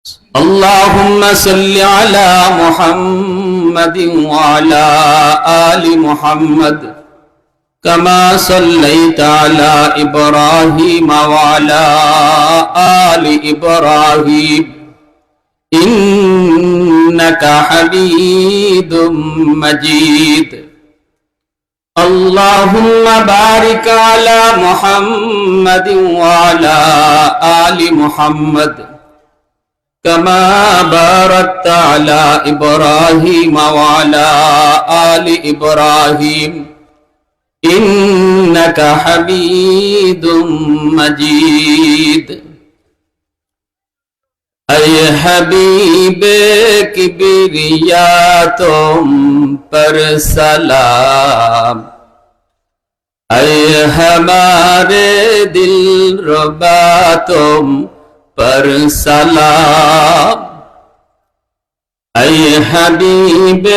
اللهم صل على محمد وعلى آل محمد كما صليت على إبراهيم وعلى آل إبراهيم إنك حميد مجيد اللهم بارك على محمد وعلى آل محمد كما باركت على إبراهيم وعلى آل إبراهيم إنك حميد مجيد اے حبیب کبریا تم پر سلام اے ہمارے دل ربا تم پر سلام اے حبیب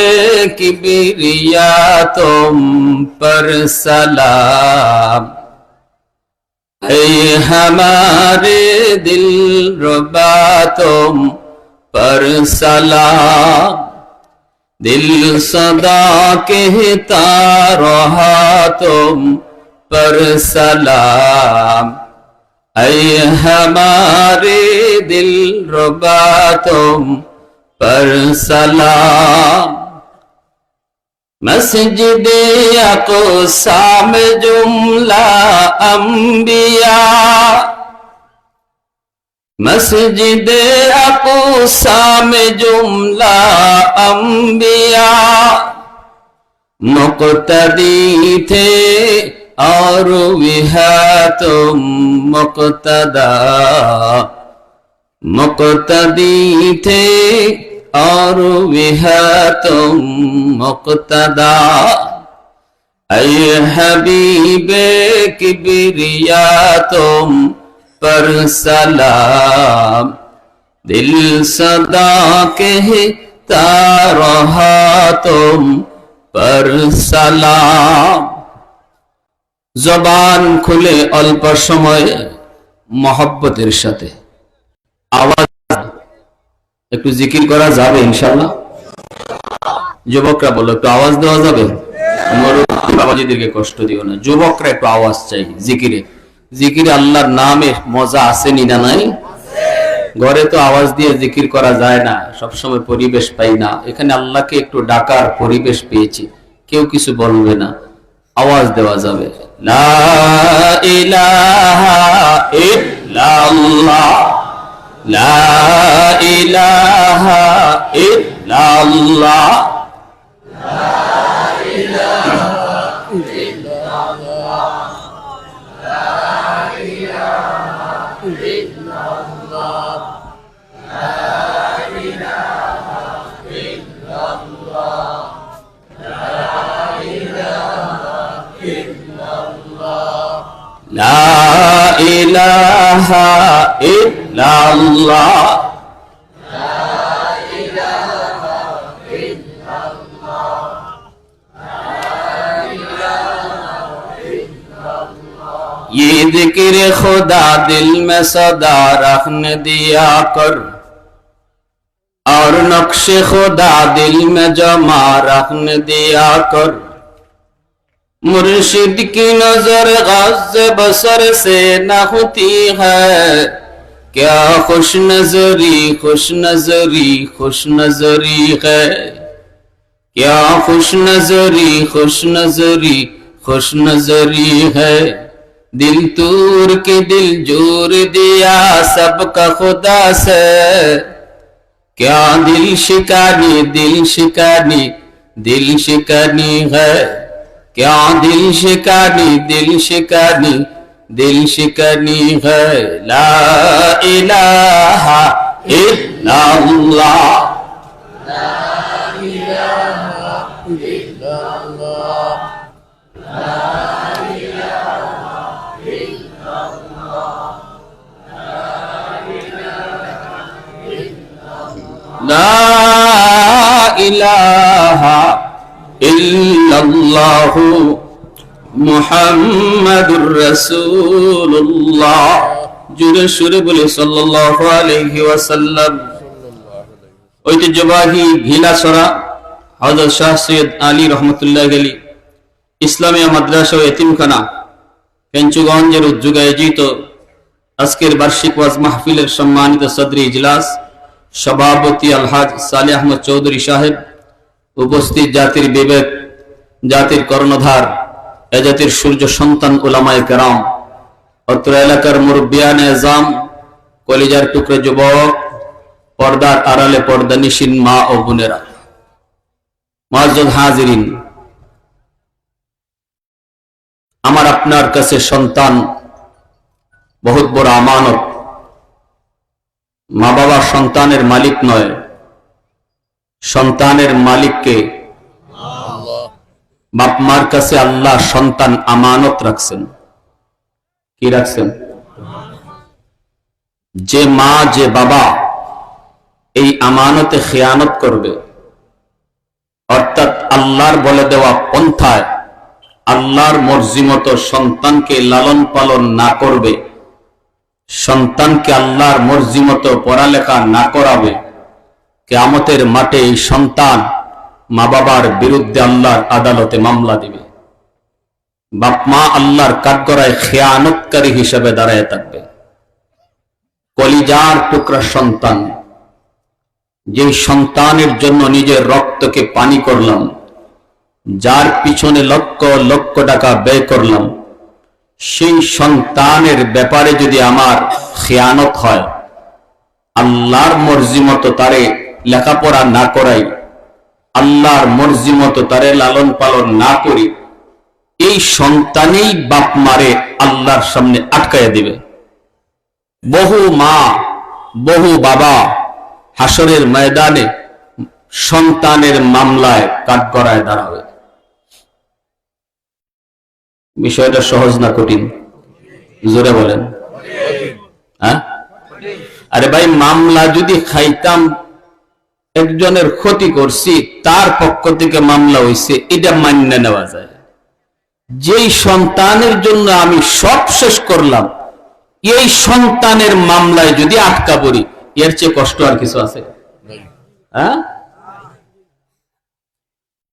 کبریا تم پر سلام اے ہمارے دل ربا تم پر سلام دل صدا کہتا رہا تم پر سلام اے ہمارے دل ربا تم پر سلام مسجد اقصی میں جملہ انبیاء مسجد اقصی میں جملہ انبیاء مقتدی تھے اور وہ تم مقتدا مقتدی تھے اور وہ تم مقتدا اے حبیب کبریا تم پر سلام دل صدا کہتا رہا تم پر سلام জবান খুলে অল্প সময়ে মহব্বতের সাথে আওয়াজ একটু জিকির করা যাবে ইনশাআল্লাহ। যুবকরা বলো একটু আওয়াজ দেওয়া যাবে? বাবাজিদেরকে কষ্ট দিও না, যুবকরা একটু আওয়াজ চাই জিকিরে। জিকিরে আল্লাহর নামে মজা আছে না নাই? ঘরে তো আওয়াজ দিয়ে জিকির করা যায় না, সবসময় পরিবেশ পাই না। এখানে আল্লাহকে একটু ডাকার পরিবেশ পেয়েছি, কেউ কিছু বলবে না, আওয়াজ দেওয়া যাবে। লা ইলাহা ইল্লাল্লাহ লা ইলাহা ইল্লাল্লাহ লা ইলাহা ইল্লাল্লাহ লা ইলাহা ইল্লাল্লাহ লা ইলাহা ইল্লাল্লাহ লা ইলাহা ইল্লাল্লাহ লা ইলাহা ইল্লাল্লাহ ये जिक्र खुदा दिल में सदा रखने दिया कर और नक्श खुदा दिल में जमा रखने दिया कर मुर्शिद की नजर गज़ बसर से न होती है क्या खुश नजरी खुश नजरी खुश नजरी है क्या खुश नजरी खुश नजरी खुश नजरी है दिल तूर के दिल जोर दिया सबका खुदा से क्या दिल शिकानी दिल शिकानी है क्या दिल शिकानी दिल शिकानी है ला इलाहा इल्लल्लाह ला इलाहा इल्लल्लाह ला इलाहा इल्लल्लाह ला इलाहा इल्लल्लाहु मुहम्मदुर रसूलुल्लाह जुरे शुरे बोले सल्लल्लाहु अलैहि वसल्लम। ঐতিহ্যবাহী ঘিলাছড়া হযরত শাহ সৈয়দ আলী রহমতুল্লাহ আলী ইসলামিয়া মাদ্রাসা ও এতিমখানা কেঞ্চুগঞ্জের উদ্যোগে আয়োজিত আজকের বার্ষিক ওয়াজ মাহফিলের সম্মানিত সদরি ইজলাস সভাপতি আলহাজ সালেহ আহমদ চৌধুরী সাহেব, উপস্থিত জাতির বিবেক, জাতির কর্ণধার, এ জাতির সূর্য সন্তান উলামায়ে কেরাম, অত্র এলাকার মুরব্বিয়ানে এজাম, কলিজার টুকরো যুবক, পর্দার আড়ালে পর্দানিশীন মা ও বোনেরা, মুআজ্জাজ হাজিরিন, আমার আপনার কাছে সন্তান বহুত বড় আমানত। মা বাবা সন্তানের মালিক নয়, সন্তানের মালিককে বাপ মার কাছে আল্লাহ সন্তান আমানত রাখছেন। কি রাখছেন? যে মা যে বাবা এই আমানতে খেয়ানত করবে, অর্থাৎ আল্লাহর বলে দেওয়া পন্থায় আল্লাহর মর্জি মতো সন্তানকে লালন পালন না করবে, সন্তানকে আল্লাহর মর্জি মতো পড়ালেখা না করাবে, কিয়ামতের মাঠে এই সন্তান মা বাবার বিরুদ্ধে আল্লাহর আদালতে মামলা দিবে। বাপ মা আল্লাহর কাঠগড়ায় খেয়ানতকারী হিসেবে দাঁড়ায় থাকবে। কলিজার টুকরা সন্তান, যে সন্তানের জন্য নিজের রক্তকে পানি করলাম, যার পিছনে লক্ষ লক্ষ টাকা ব্যয় করলাম, সেই সন্তানের ব্যাপারে যদি আমার খেয়ানত হয়, আল্লাহর মর্জি মতো তারে লেখাপড়া না করাই, আল্লাহর মর্জি মতো তারে লালন পালন না করি, এই সন্তানেই বাপ মারে আল্লাহর সামনে আটকাইয়া দিবে। বহু মা বহু বাবা হাসরের ময়দানে সন্তানের মামলায় কাঠগড়ায় দাঁড়াবে। বিষয়টা সহজ না কঠিন? জোরে বলেন। হ্যাঁ, আরে ভাই, মামলা যদি খাইতাম, একজনের ক্ষতি করছি, তার পক্ষ থেকে মামলা হইছে, এটা মান্য নেওয়া যায়। যেই সন্তানের জন্য আমি সব শেষ করলাম, এই সন্তানের মামলায় যদি আটকা পড়ি, এর চেয়ে কষ্ট আর কিছু আছে? হ্যাঁ,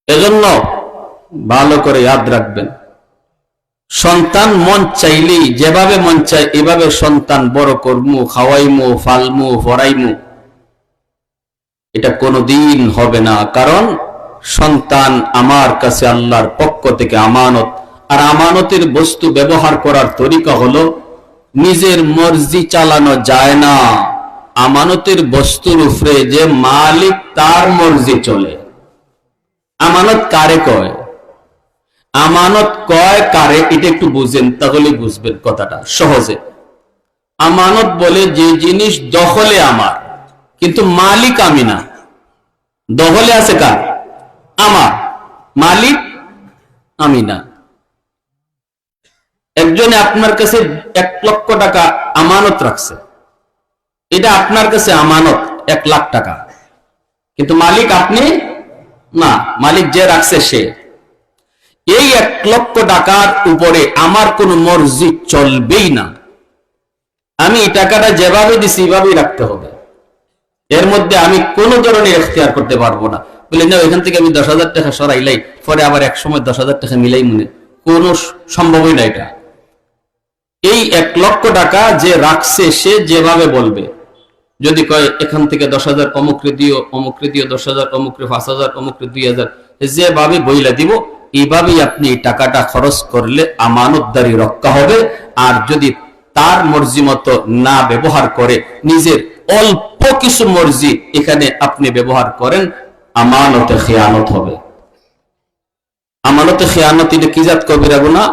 এজন্য ভালো করে ইয়াদ রাখবেন, সন্তান মন চাইলেই যেভাবে মন চাই এভাবে সন্তান বড় করমু, খাওয়াইমু, ফালমু, ফরাইমু, এটা কোনোদিন হবে না। কারণ সন্তান আমার কাছে আল্লাহর পক্ষ থেকে আমানত, আর আমানতের বস্তু ব্যবহার করার তরিকা হলো নিজের মর্জি চালানো যায় না। আমানতের বস্তুর উপরে যে মালিক তার মর্জি চলে। আমানত কারে কয়? আমানত কয় কারে, এটা একটু বুঝেন, তাহলে বুঝবেন কথাটা সহজে। আমানত বলে যে জিনিস দখলে আমার, কিন্তু মালিক আমি না। দখলে আছে কার? আমার। মালিক আমি না। একজনে আপনার কাছে 1 লক্ষ টাকা আমানত রাখছে, এটা আপনার কাছে আমানত 1 লাখ টাকা, কিন্তু মালিক আপনি না। মালিক যে রাখছে সে। এই 1 লক্ষ টাকার উপরে আমার কোন মর্জি চলবেই না। আমি এই টাকাটা যেভাবে দিছি এভাবেই রাখতে হবে। এর মধ্যে আমি কোন ধরনের এখতিয়ার করতে পারবো না। বলে না, এখান থেকে আমি 10,000 টাকা সরাইলাই, পরে আবার এক সময় 10,000 টাকা মিলাই, মনে কোনো সম্ভবই না এটা। এই 1 লক্ষ টাকা যে রাখছে সে যেভাবে বলবে, যদি কয় এখান থেকে 10,000 অমুকরে দিও, অমুকরে দিও 10,000, অমুকরে 5,000, অমুকরে 2,000, যেভাবে বইলা দিব এইভাবেই আপনি এই টাকাটা খরচ করলে আমানতদারি রক্ষা হবে। আর যদি তার মর্জি মতো না ব্যবহার করে, নিজের অল্প কিছু মর্জি এখানে আপনি ব্যবহার করেন, আমানতে খেয়ানত হবে। আমানতে খেয়ানত এটা কি জাত কবিরা গুনাহ?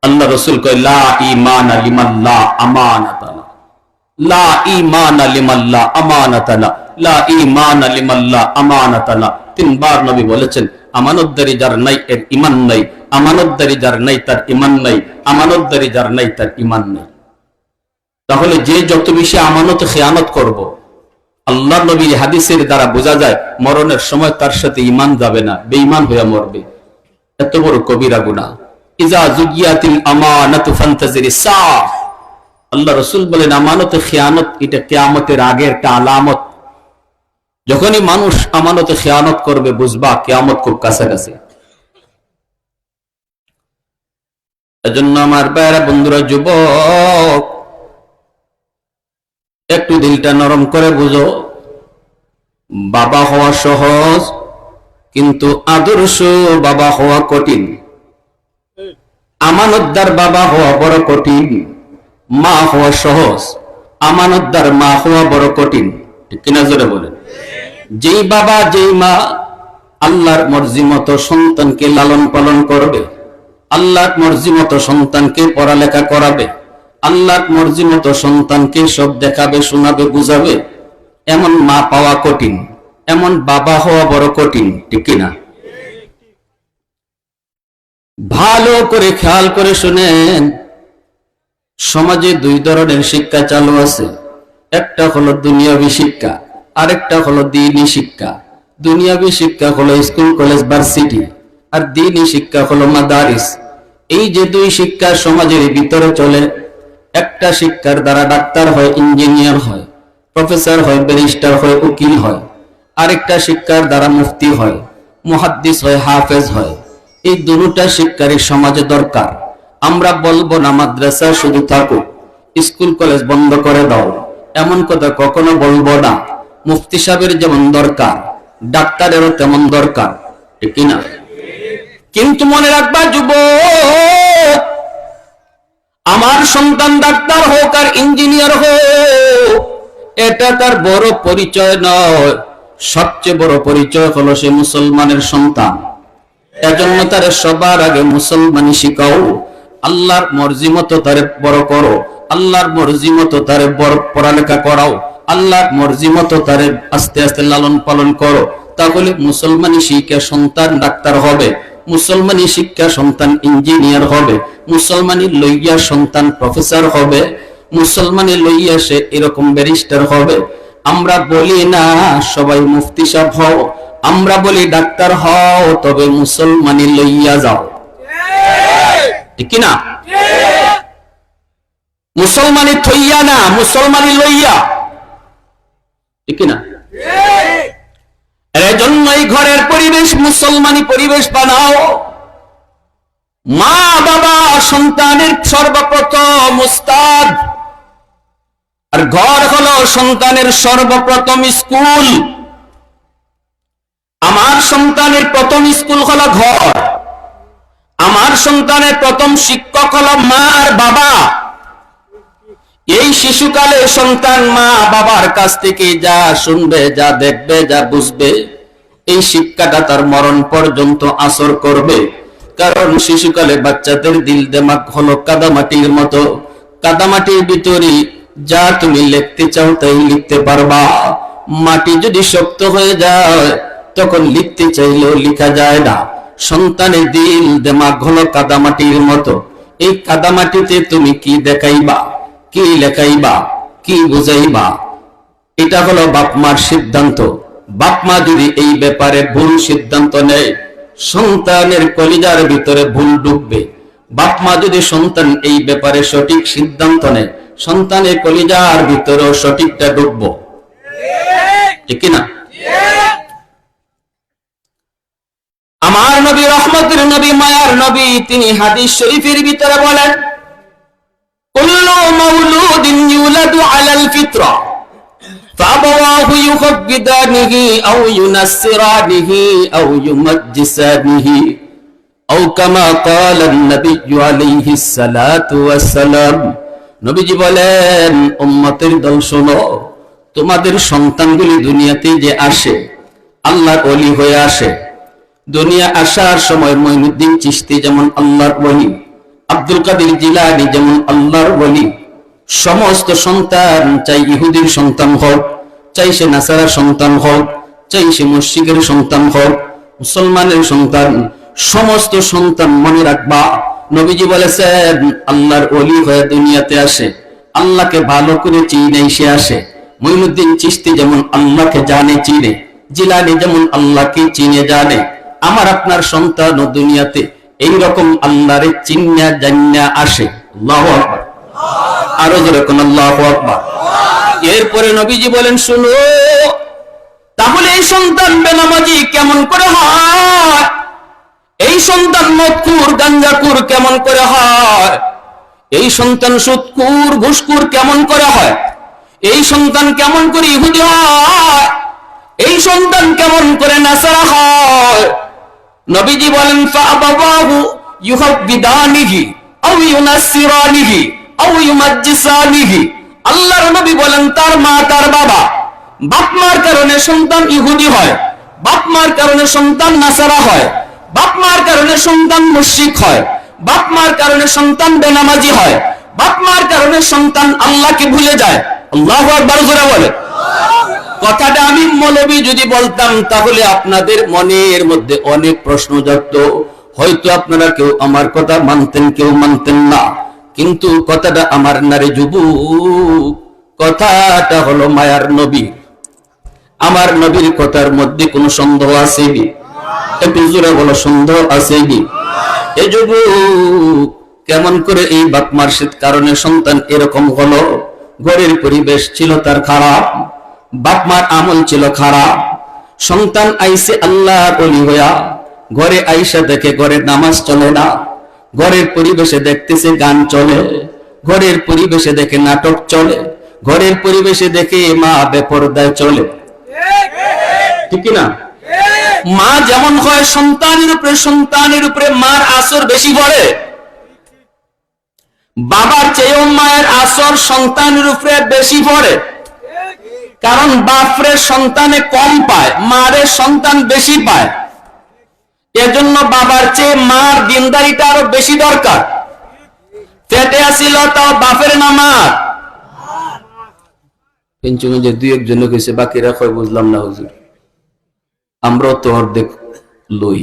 আল্লাহ রাসূল কয়, লা ঈমান লিমান লা আমানাতা লা, লা ঈমান লিমান লা আমানাতা লা, লা ঈমান লিমান লা আমানাতা লা। 3 বার নবী বলেছেন, আমানতদারি যার নাই এর ঈমান নাই, আমানতদারি যার নাই তার ঈমান নাই, আমানতদারি যার নাই তার ঈমান নাই। তাহলে যে যত বেশি আমানত খেয়ানত করব, আল্লাহর নবীর হাদিসের দ্বারা বোঝা যায় মরণের সময় তার সাথে ঈমান যাবে না, বেঈমান হয়ে মরবে। এত বড় কবিরা গুনাহ। ইজা যুগিয়াতিল আমানাতু ফান্তাজিরিস সাআ। আল্লাহ রাসূল বলেন, আমানতে খেয়ানত এটা কিয়ামতের আগে একটা আলামত। যখনই মানুষ আমানতে খেয়ানত করবে বুঝবা কিয়ামত খুব কাছাকাছি। এজন্য আমার ভাইরা বন্ধুরা, যুবক, একটু দিলটা নরম করে বুঝো। বাবা হওয়া সহজ, কিন্তু আদর্শ বাবা হওয়া কঠিন। আমানতদার বাবা হওয়া বড় কঠিন। মা হওয়া সহজ, আমানতদার মা হওয়া বড় কঠিন। ঠিক কিনা জোরে বলেন? যেই বাবা যেই মা আল্লাহর মর্জি মতো সন্তানকে লালন পালন করবে, আল্লাহর মর্জি মতো সন্তানকে পড়ালেখা করাবে, আল্লাহর মর্জি মতো সন্তানকে সব দেখাবে, শোনাবে, বুঝাবে, এমন মা পাওয়া কঠিন, এমন বাবা হওয়া বড় কঠিন। ঠিক কিনা? ভালো করে খেয়াল করে শুনেন, সমাজে দুই ধরনের শিক্ষা চালু আছে। একটা হলো দুনিয়াবী শিক্ষা, আরেকটা হলো দ্বীনি শিক্ষা। দুনিয়াবী শিক্ষা হলো স্কুল, কলেজ, ভার্সিটি, আর দ্বীনি শিক্ষা হলো মাদারিস। এই যে দুই শিক্ষা সমাজের ভিতরে চলে, একটা শিক্ষার দ্বারা ডাক্তার হয়, ইঞ্জিনিয়ার হয়, প্রফেসর হয়, ব্যারিস্টার হয়, উকিল হয়। আরেকটা শিক্ষার দ্বারা মুফতি হয়, মুহাদ্দিস হয়, হাফেজ হয়। এই দুটা শিক্ষারই সমাজে দরকার। আমরা বলবো না মাদ্রাসা শুধু থাকুক, স্কুল কলেজ বন্ধ করে দাও, এমন কথা কখনো বলবো না। মুফতি সাহেবের যেমন দরকার, ডাক্তারেরও তেমন দরকার। ঠিক কিনা? কিন্তু মনে রাখবা যুবক, আমার সন্তান ডাক্তার হোক আর ইঞ্জিনিয়ার হোক, এটা তার বড় পরিচয় নয়। সবচেয়ে বড় পরিচয় হলো সে মুসলমানের সন্তান। এজন্য তারে সবার আগে মুসলমানি শিখাও। আল্লাহর মর্জি মতো তারে বড় করো, আল্লাহর মর্জি মতো তারে বড় পড়ালেখা করাও, আল্লাহর মর্জি মতো তারে আস্তে আস্তে লালন পালন করো। তাহলে মুসলমানি শিক্ষা সন্তান ডাক্তার হবে, মুসলমানি শিক্ষা সন্তান ইঞ্জিনিয়ার হবে, মুসলমানি লইয়া সন্তান প্রফেসর হবে, মুসলমানি লইয়া সে এরকম ব্যারিস্টার হবে। আমরা বলি না সবাই মুফতি সাহেব হও, আমরা বলি ডাক্তার হও, তবে মুসলমানি লইয়া যাও। ঠিক না? মুসলমানি থইয়া না, মুসলমানি লইয়া। ঠিক না? এর জন্যই ঘরের পরিবেশ মুসলমানি পরিবেশ বানাও। মা বাবা সন্তানের সর্বপ্রথম উস্তাদ, আর ঘর হলো সন্তানের সর্বপ্রথম স্কুল। আমার সন্তানের প্রথম স্কুল হলো ঘর, আমার সন্তানের প্রথম শিক্ষক হলো মা আর বাবা। এই শিশুকালে সন্তান মা বাবার কাছ থেকে যা শুনবে, যা দেখবে, যা বুঝবে, এই শিক্ষাটা তার মরণ পর্যন্ত আসর করবে। কারণ শিশুকালে বাচ্চাদের দিল দিমাগ হলো কাদামাটির মতো। কাদামাটির ভিতরে যা তুমি লিখতে চাও তাই লিখতে পারবা। মাটি যদি শক্ত হয়ে যায় তখন লিখতে চাইলেও লেখা যায় না। সন্তানের দিল দিমাগ হলো কাদামাটির মতো। এই কাদামাটিতে তুমি কি দেখাইবা, কি লেখাইবা, কি বুঝাইবা, এটা হলো বাপ মার সিদ্ধান্ত। বাপ মা যদি এই ব্যাপারে ভুল সিদ্ধান্ত নেয়, সন্তানের কলিজার ভিতরে ভুল ঢুকবে। বাপ মা যদি সন্তান এই ব্যাপারে সঠিক সিদ্ধান্ত নেয়, সন্তানের কলিজার ভিতরেও সঠিকটা ঢুকবো। ঠিক না? আমার নবী, রহমতের নবী, মায়ার নবী, তিনি হাদিস শরীফের ভিতরে বলেন, কুল্লু মাউলুদিন ইউলাদু আলাল ফিতরা فأبواه يخبدانه أو ينصرانه أو يمجسانه أو كما قال النبي عليه الصلاة والسلام। নবীজি বলেন, উম্মতের দল শোনো, তোমাদের সন্তানগুলি দুনিয়াতে যে আসে, আল্লাহর ওলি হয়ে আসে। দুনিয়া আসার সময় মঈনুদ্দিন চিশতি যেমন আল্লাহর ওলি, আব্দুল কাদের জিলানী যেমন আল্লাহর ওলি। সমস্ত সন্তান, চাই ইহুদির সন্তান হোক, চাই সে নাসারার সন্তান হোক, চাই সে মুশরিকের সন্তান হোক, মুসলমানের সন্তান, সমস্ত সন্তান মনে রাখবা, নবীজি বলেছেন আল্লাহর ওলি হয়ে দুনিয়াতে আসে, আল্লাহকে ভালো করে চিনে সে আসে। মঈনুদ্দিন চিশতি যেমন আল্লাহকে জানে, চিনে, জিলানী যেমন আল্লাহকে চিনে, জানে। আমার আপনার সন্তান ও দুনিয়াতে এইরকম আল্লাহরে চিন্না জান্না আসে। আল্লাহু আকবার, আরো যেরকম আল্লাহু আকবার। এরপরে নবীজি বলেন, শুনো, তাহলে এই সন্তান বেনামাজি কেমন করে হয়? এই সন্তান মদখোর গাঞ্জাখোর কেমন করে হয়? এই সন্তান সুদখোর ঘুষখোর কেমন করে হয়? এই সন্তান কেমন করে ইহুদি হয়? এই সন্তান কেমন করে নাসারা হয়? নবীজি বলেন ফাআবাহু ইউহাব্বিদানিহি আও ইউনাসসিরানিহি আও ইউমাজ্জিসানিহি। আল্লাহর নবী বলেন তার মা তার বাবা, বাপ মার কারণে সন্তান ইহুদি হয়, বাপ মার কারণে সন্তান নাসারা হয়, বাপ মার কারণে সন্তান মুশরিক হয়, বাপ মার কারণে সন্তান বেনামাজি হয়, বাপ মার কারণে সন্তান আল্লাহকে ভুলে যায়। আল্লাহু আকবার জোরে বলে। কথাটা আমি মৌলবী যদি বলতাম তাহলে আপনাদের মনের মধ্যে অনেক প্রশ্ন জাগতো, হয়তো আপনারা কেউ আমার কথা মানতেন কেউ মানতেন না, কিন্তু কথাটা আমার নারী যুবক, কথাটা হলো মায়ার নবী। আমার নবীর কথার মধ্যে কোনো সন্দেহ আছে কি? একটু জোরে বলো, সন্দেহ আছে কি? এই যুবক কেমন করে এই বাপ মার কারণে সন্তান এরকম হলো? ঘরের পরিবেশ ছিল তার খারাপ, বাপ মার আমল ছিল খারাপ, সন্তান আইসে আল্লাহ বলি হইয়া ঘরে আইসা দেখে ঘরে নামাজ চলে না, ঘরের পরিবেশে দেখতেছে গান চলে, ঘরের পরিবেশে দেখে নাটক চলে, ঘরের পরিবেশে দেখে মা বেপরদায় চলে, ঠিক না? মা যেমন হয় সন্তানের উপরে মার আসর বেশি পড়ে, বাবার চেয়েও মায়ের আসর সন্তানের উপরে বেশি পড়ে। কারণ বাপরে সন্তানে কম পায়, মারে সন্তান বেশি পায়, এজন্য বাবার চেয়ে মার দিনদারিটা আরো বেশি দরকার। পেটে আসিল তাও বাপের না মার? যে দুই একজন কইছে, বাকিরা কয় বুঝলাম না হুজুর, আমরাও তো অর্ধেক লই।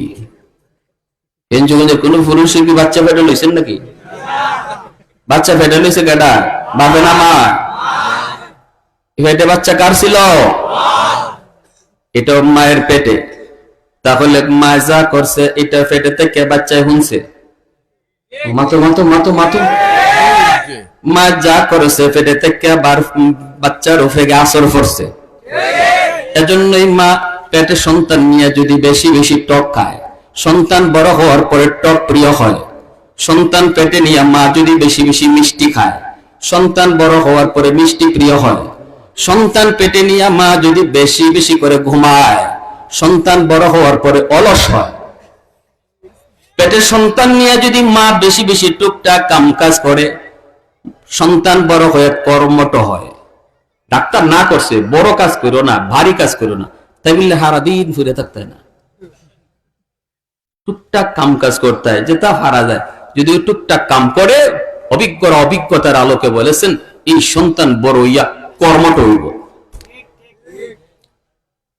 কোন পুরুষের কি বাচ্চা পেটে লইছেন নাকি? বাচ্চা পেটে লইছে কেডা? বাপে না মা? পেটে বাচ্চা কার ছিল? এটা মায়ের পেটে। তাহলে মা যা করছে এটা পেটে থেকে বাচ্চায় শুনছে, মাতো মাতো মাতো মাতো, মা যা করেছে পেটে থেকে বাচ্চার উপরে আসর পড়ছে। এজন্যই মা পেটে সন্তান নিয়ে যদি বেশি বেশি টক খায়, সন্তান বড় হওয়ার পরে টক প্রিয় হয়। সন্তান পেটে নিয়ে মা যদি বেশি বেশি মিষ্টি খায়, সন্তান বড় হওয়ার পরে মিষ্টি প্রিয় হয়। সন্তান পেটে নিয়ে মা যদি বেশি বেশি করে ঘুমায়, সন্তান বড় হওয়ার পরে অলস হয়। পেটে সন্তান নিয়ে যদি মা বেশি বেশি টুকটাক কাম কাজ করে, সন্তান বড় হয়ে কর্মঠ হয়। ডাক্তার না করছে বড় কাজ করো না, ভারী কাজ করো না, তাই বললে সারাদিন ফিরে থাকতে হয় না, টুকটাক কাম কাজ করতে হয়, যেটা হারা যায়। যদি টুকটাক কাম করে, অভিজ্ঞতার আলোকে বলেছেন এই সন্তান বড় হইয়া কর্মঠ হইব।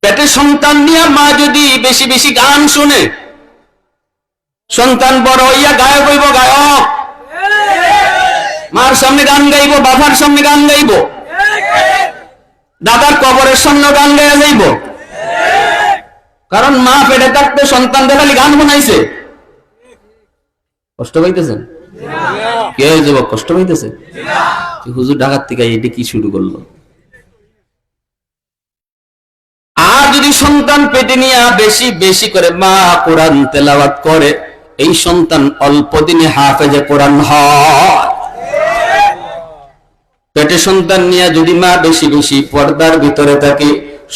পেটে সন্তান নিয়ে মা যদি বেশি বেশি গান শুনে, সন্তান বড় হইয়া গায়ক হইব, গায়ক। মার সামনে গান গাইব, বাবার সামনে গান গাইব, দাদার কবরের সামনে গান গাইয়া যাইব। কারণ মা পেটে থাকতে সন্তান দেখালি গান বানাইছে। কষ্ট পাইতেছেন? কে যুবক কষ্ট পাইতেছে? হুজুর ঢাকার থেকে এটি কি শুরু করলো? আর যদি সন্তান পেটে নিয়ে বেশি বেশি করে মা কোরআন তেলাওয়াত করে, এই সন্তান অল্প দিনে হাফেজে কোরআন হয়। পেটে সন্তান নিয়ে যদি মা বেশি বেশি পর্দার ভিতরে থাকে,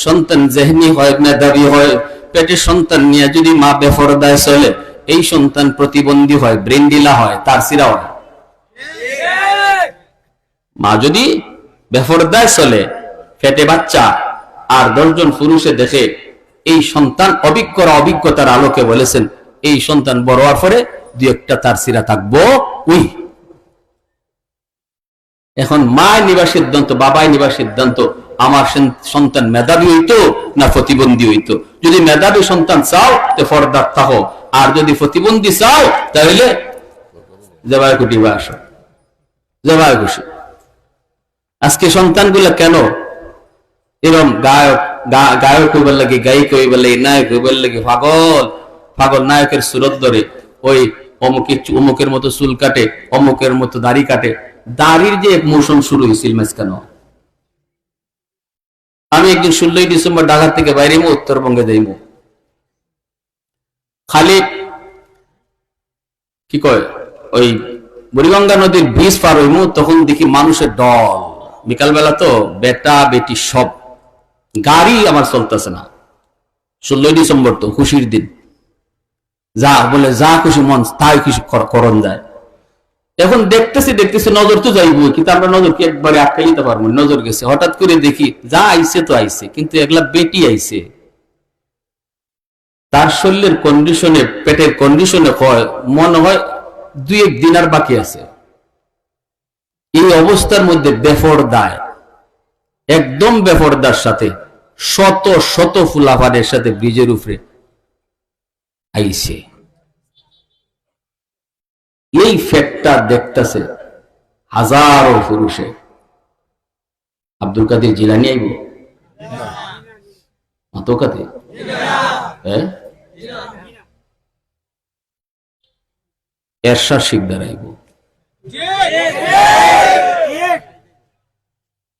সন্তান জেহনি হয়, মেধাবী হয়। পেটে সন্তান নিয়ে যদি মা বেপরদায় চলে, এই সন্তান প্রতিবন্ধী হয়, ব্রেন্ডিলা হয়, তার সিরা হয়। মা যদি বেপরদায় চলে, পেটে বাচ্চা আর 10 জন পুরুষে দেখে, এই সন্তান অভিজ্ঞতার আলোকে বলেছেন এই সন্তান বড় হওয়ার পরে 2-1টা তার সিরা থাকবো। এখন মা নিবা সিদ্ধান্ত, বাবাই নিবা সিদ্ধান্ত, আমার সন্তান মেধাবী হইতো না প্রতিবন্ধী হইতো। যদি মেধাবী সন্তান চাও তো পর্দার থাকো, আর যদি প্রতিবন্ধী চাও তাহলে জবাই কুটিবা আসো, জবাই খুশি। আজকে সন্তানগুলা কেন এরকম গায়ক হইবার লাগে, গায়িক হইবার লাগে, নায়ক হইবার লাগে পাগল নায়কের সুরত ধরে ওই অমুকের মতো চুল কাটে, অমুকের মতো দাড়ি কাটে। দাড়ির যে এক মৌসুম শুরু হয়েছিল কেন? আমি একদিন 16ই ডিসেম্বর ঢাকা থেকে বাইরে উত্তরবঙ্গে যাইব, খালি কি কয় ওই বুড়িগঙ্গা নদীর ব্রিজ পার হইব, তখন দেখি মানুষের দল, বিকালবেলা তো বেটা বেটি সব, গাড়ি আমার চলতেছে না। 16ই ডিসেম্বর তো খুশির দিন, যা বলে যা খুশি মন তাই কিছু করণ যায়। এখন দেখতেছি নজর তো যাইব, কিন্তু আমরা নজর কি একবারে আটকে দিতে পারবো? নজর গেছে, হঠাৎ করে দেখি যা আইছে তো আইছে, কিন্তু এগুলা বেটি আইছে, তার শরীরের কন্ডিশনে, পেটের কন্ডিশনে হয় মনে হয় 2-1 দিন আর বাকি আছে। এই অবস্থার মধ্যে বেপরদায়, একদম বেপরদার সাথে শত শত ফুলাফানের সাথে ব্রিজের উপরে আইছে। এই ফ্যাক্টটা দেখতেছে হাজারো পুরুষে। আব্দুল কাদের জিলানী আইব, মাতোকাতে এরশাদ শিকদার আইব,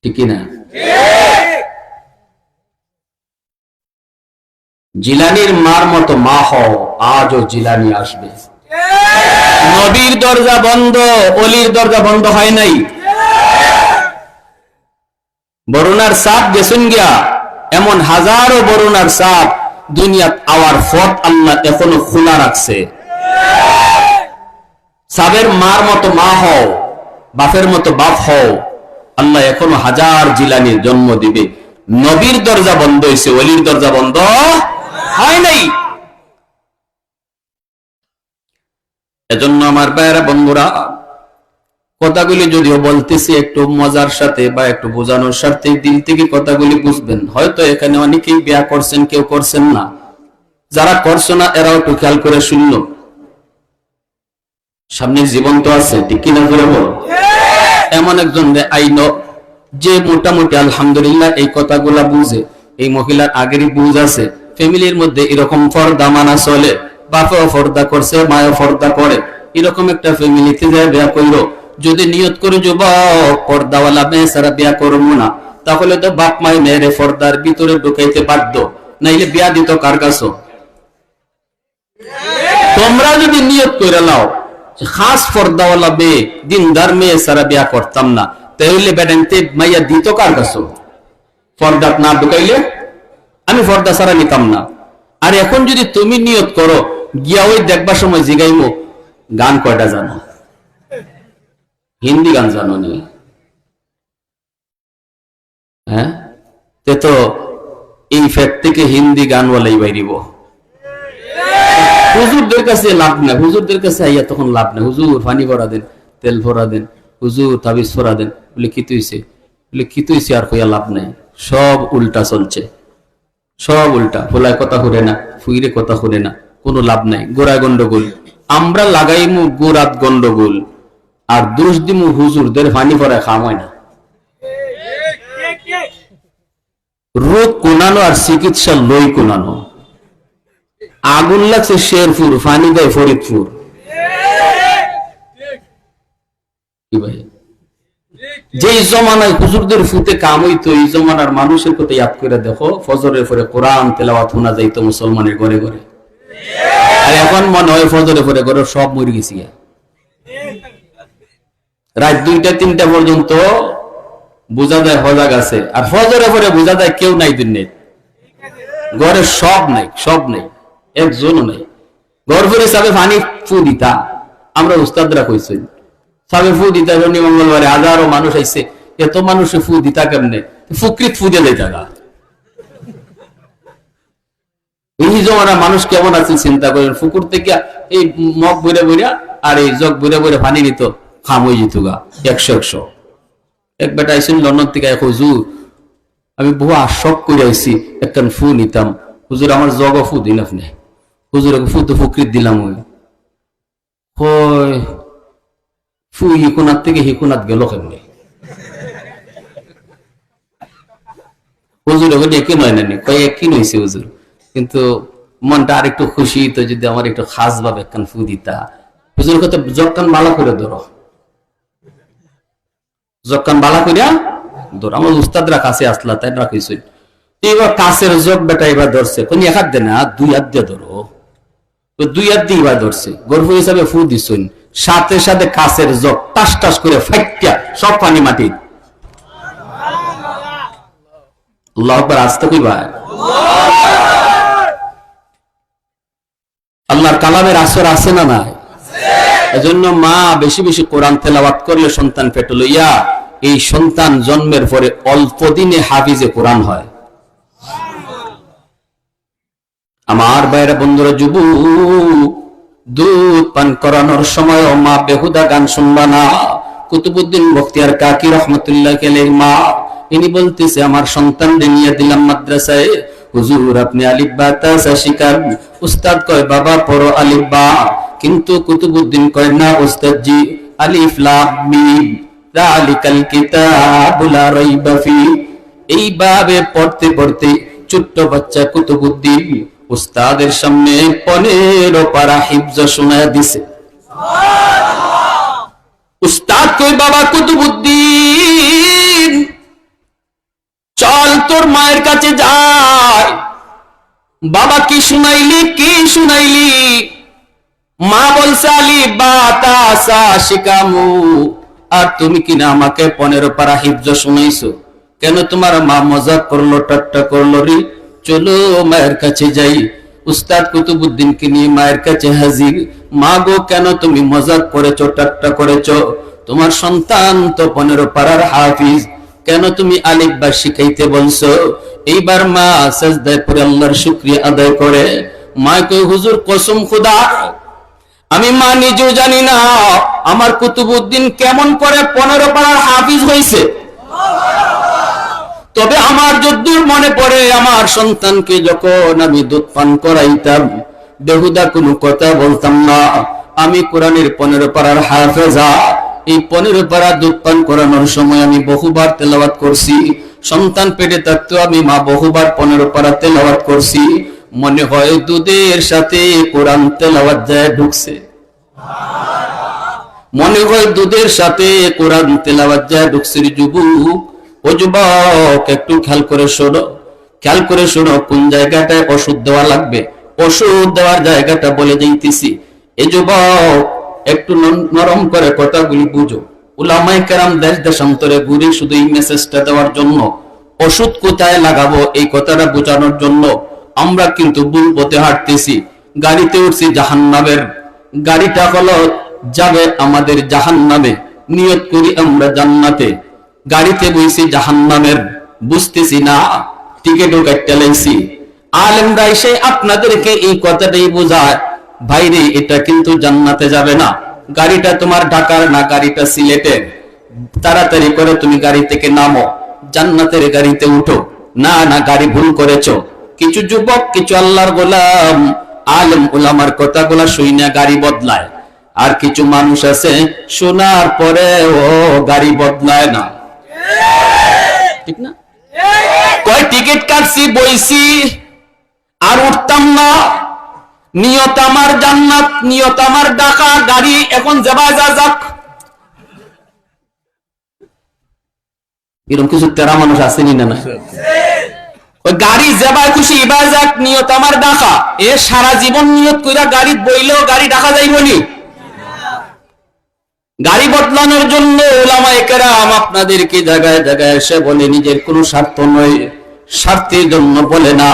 ঠিক না? জিলানির মার মতো মা হও, আজও জিলানি আসবে। নবীর দরজা বন্ধ, অলির দরজা বন্ধ হয় নাই। বরুণার সাপ গেছেন গিয়া, এমন হাজারো বরুণার সাপ দুনিয়াত আওয়ার পথ আল্লাহ এখনো খোলা রাখছে। সাবের মার মতো মা হও, বাপের মতো বাপ হও, আল্লাহ এখনো হাজার জিলানির জন্ম দিবে। নবীর দরজা বন্ধ হয়েছে, অলির দরজা বন্ধ হয় নাই। এজন্য আমার ভাইয়েরা বন্ধুরা, কথাগুলি যদিও বলতেছি একটু মজার সাথে বা একটু বোঝানোর সাথে, দিল থেকে কথাগুলি বুঝবেন। হয়তো এখানে অনেকেই বিয়া করছেন, কেউ করছেন না, যারা করছো না এরাও একটু খেয়াল করে শুনল, সামনের জীবন তো আছে, ঠিক কিনা করে বলো। এমন একজন আইন যে মোটামুটি আলহামদুলিল্লাহ এই কথাগুলা বুঝে, এই মহিলার আগেরই বুঝ আছে, ফ্যামিলির মধ্যে এরকম পর্দা মানা চলে, বাপেও পর্দা করছে, মায়েও পর্দা করে, এরকম একটা ফ্যামিলিতে যায় বিয়া করলো। যদি নিয়ত করে যুবক পর্দাওয়ালা মেয়ে ছাড়া বিয়া করবো না, তাহলে তো বাপ মায়ের মেয়েরে পর্দার ভিতরে ঢুকাইতে বাধ্য, নাইলে বিয়া দিত কার কাছে? তোমরা যদি নিয়ত করে নাও খাস পর্দাওয়ালা মেয়ে, দিনদার মেয়ে ছাড়া বিয়া করতাম না, তাহলে বেড়াইতে মাইয়া দিত কার কাছে? পর্দা না ঢুকাইলে আমি পর্দা ছাড়া নিতাম না। আর এখন যদি তুমি নিয়ত করো, গিয়া ওই দেখবার সময় জিগাইমো গান কয়টা জানো, হিন্দি গান জানো নি? হ্যাঁ, তো এই ফ্যাক্ট থেকে হিন্দি গান বলাই বাইরিব। হুজুরদের কাছে লাভ না, হুজুরদের কাছে আইয়া তখন লাভ না। হুজুর পানি ভরা দেন, তেল ভরা দেন, হুজুর তাবিজ ভরা দেন, বলে কি তুইছে, বলে কি তুইছে, আর কইয়া লাভ নাই। সব উল্টা চলছে, সব উল্টা। ফোলায় কথা শুনে না, ফুইরে কথা শুনে না, কোনো লাভ নাই। গোড়ায় গন্ডগোল, আমরা লাগাইমু গোড়াত গন্ডগোল, আর দোষ দিমু হুজুরদের পানি ভরা খাম হয় না। রোগ কোনানো আর চিকিৎসা লই কোনানো। আগুন লাগছে শেরপুর, ফানি দেয় ফরিদপুর। যে জমানায় হুজুরদের ফুতে কাম হইতো, এই জমানার মানুষের কথা ইয়াদ করে দেখো, ফজরের পরে কোরআন তেলাওয়াত শোনা যাইতো মুসলমানের ঘরে ঘরে। আর এখন মনে হয় ফজরের পরে ঘরে সব মরে গেছি, রাত 2টা-3টা পর্যন্ত বোঝা যায় হজাগ আছে, আর ফজরের পরে বোঝা যায় কেউ নাই দুনিয়ায়, ঘরে সব নাই, সব নাই, একজনও নাই। ঘর ফিরে সাবে পানি ফু দিতা, আমরা উস্তাদরা কইছি সাবে ফু দিতা। শনি মঙ্গলবারে হাজারো মানুষ আইছে, এত মানুষে ফু দিতা কেমনে? ফুকরিত ফু দিয়ে জায়গা। এই জমানা মানুষ কেমন আছে চিন্তা করেন। ফুকুর থেকে এই মগ বইরা বইরা আর এই জগ বইরা বইরা পানি নিত, খাম হয়ে যেত গা 100-100। এক বেটা আইসেন লন্ডন থেকে, হুজুর আমি বহু আশক করে আইসি, একটা ফু নিতাম, হুজুর আমার জগ ফু দিন আপনি। হুজুর ফু তো ফুকরিত দিলাম, ওই ফু হিকুনাত থেকে হিকুনাত গেল কেমনি? হুজুর ওখানে একই নয় নানি, কয় একই নইছে হুজুর, কিন্তু মনটা আরেকটু খুশি তো, যদি আমার একটু খাস ভাবে একখান ফু দিতা। হুজুর কথা জকান বালা করে ধরো, জকান বালা করিয়া ধরো। আমার উস্তাদরা কাছে আসলা, তাই রাখিস এবার কাছের যোগ বেটা এবার ধরছে, কোন এক হাত দে না, দুই হাত দিয়ে ধরো। দুই হাত দিয়ে এবার ধরছে, গর্ভ হিসাবে ফু দিচ্ছেন, সাথে সাথে কাছের যোগ টাস টাস করে ফাইটা সব পানি মাটি। আল্লাহু আকবার, আসতে কইবা। আল্লাহর কালামের আসর আছে না নাই? এজন্য মা বেশি বেশি কোরআন তেলাওয়াত করলে সন্তান পেটে লইয়া, এই সন্তান জন্মের পরে অল্প দিনে হাফিজে কোরআন হয়। আমার বাইরে বন্ধুরা, যুবক, দুধ পান করানোর সময় মা বেহুদা গান শুনবা না। কুতুবউদ্দিন বখতিয়ার কাকি রহমতুল্লাহ আলাইহি মা, ইনি বলতেছে, আমার সন্তান নিয়ে দিলাম মাদ্রাসায়, হুজুর আপনি আলিফ বা তা শিখান। উস্তাদ কয় বাবা পড়ো আলিফ বা, কিন্তু কুতুবউদ্দিন কয় না উস্তাদ জি, আলিফ লাম মিম যালিকাল কিতাবু লা রাইবা ফি। এইভাবে পড়তে পড়তে ছোট্ট বাচ্চা কুতুবউদ্দিন উস্তাদের সামনে 15 পারা হিফজ শোনায়া দিছে। উস্তাদ কই বাবা কুতুবউদ্দিন, চল তোর মায়ের কাছে যাই। বাবা কি শুনাইলি, কি শুনাইলি? মা বলছে আলিফ বা তা সা শিখামু, আর তুমি কিনা আমাকে 15 পারা হিফজ শুনাইছো। কেন তোমার মা মজাক করলো, ঠাট্টা করলো রে? চলো মায়ের কাছে যাই। উস্তাদ কুতুবউদ্দিনকে নিয়ে মায়ের কাছে হাজির। মা গো, কেন তুমি মজাক করেছো, ঠাট্টা করেছো? তোমার সন্তান তো 15 পারার হাফিজ, কেন তুমি আলিফ বা শিখাইতে বলছো? এইবার মা সাজদায় পড়ে আল্লাহর শুকরিয়া আদায় করে। মা কই হুজুর কসম খোদা, আমি মা নিজেও জানি না আমার কুতুবউদ্দিন কেমন করে 15 পারার হাফিজ হয়েছে। তবে আমার যদ্দূর মনে পড়ে, আমার সন্তানকে যখন আমি দুধ পান করাইতাম, বেহুদা কোনো কথা বলতাম না। আমি কোরআনের 15 পারার হাফেজা। এই 15 পারা দুধ পান করানোর সময় আমি বহুবার তেলাওয়াত করছি। সন্তান পেটে থাকতো আমি মা বহুবার 15 পারা তেলাওয়াত করছি। মনে হয় দুধের সাথে কোরআন তেলাওয়াত যায় ঢুকছে। মনে হয় দুধের সাথে কোরআন তেলাওয়াত যায় ঢুকছে। যুবক, ও যুবক, একটু খেয়াল করে শোনো, খেয়াল করে শোনো, কোন জায়গাটায় ওষুধ দেওয়া লাগবে, ওষুধ দেওয়ার জায়গাটা বলে যাইতেছি। এই যুবক, একটু নরম করে কথাগুলি বুঝো। উলামায়ে কেরাম দেশ দেশান্তরে ঘুরে শুধু এই মেসেজটা দেওয়ার জন্য, ওষুধ কোথায় লাগাবো এই কথাটা বোঝানোর জন্য। আমরা কিন্তু ভুল পথে হাঁটতেছি। গাড়িতে উঠছি জাহান্নামের, গাড়িটা হলো যাবে আমাদের জাহান্নামে, নিয়ত করি আমরা জান্নাতে। গাড়িতে বইছি জাহান্নামের, বুঝতেছি না, টিকিটও কাটতে লাইছি। আলেমরা এসে আপনাদেরকে এই কথাটাই বোঝায়, ভাইরে এটা কিন্তু জান্নাতে যাবে না, গাড়িটা তোমার ঢাকার না, গাড়িটা সিলেটের, তাড়াতাড়ি করে তুমি গাড়ি থেকে নামো, জান্নাতের গাড়িতে উঠো। না না, গাড়ি ভুল করেছো। কিছু যুবক, কিছু আল্লাহর গোলাম আলেম উলামার কথাগুলা শুইনা গাড়ি বদলায়, আর কিছু মানুষ আছে শোনার পরে ও গাড়ি বদলায় না। ঠিক না? কয় টিকিট কাটছি, বইছি, আর উঠতাম না, নিয়ত আমার জান্নাত, নিয়ত আমার ঢাকা, গাড়ি এখন যাবা যাক। এরকম কিছু তেরা মানুষ আসেনি না? ওই গাড়ি যাবাই খুশি এবার যাক, নিয়ত আমার ঢাকা। এ সারা জীবন নিয়ত কইরা গাড়ি বইলেও গাড়ি ঢাকা যাইবনি। গাড়ি বদলানোর জন্য উলামায়ে কেরাম আপনাদেরকে জায়গায় জায়গায় এসে বলে, নিজের কোনো স্বার্থ নয়, স্বার্থের জন্য বলে না।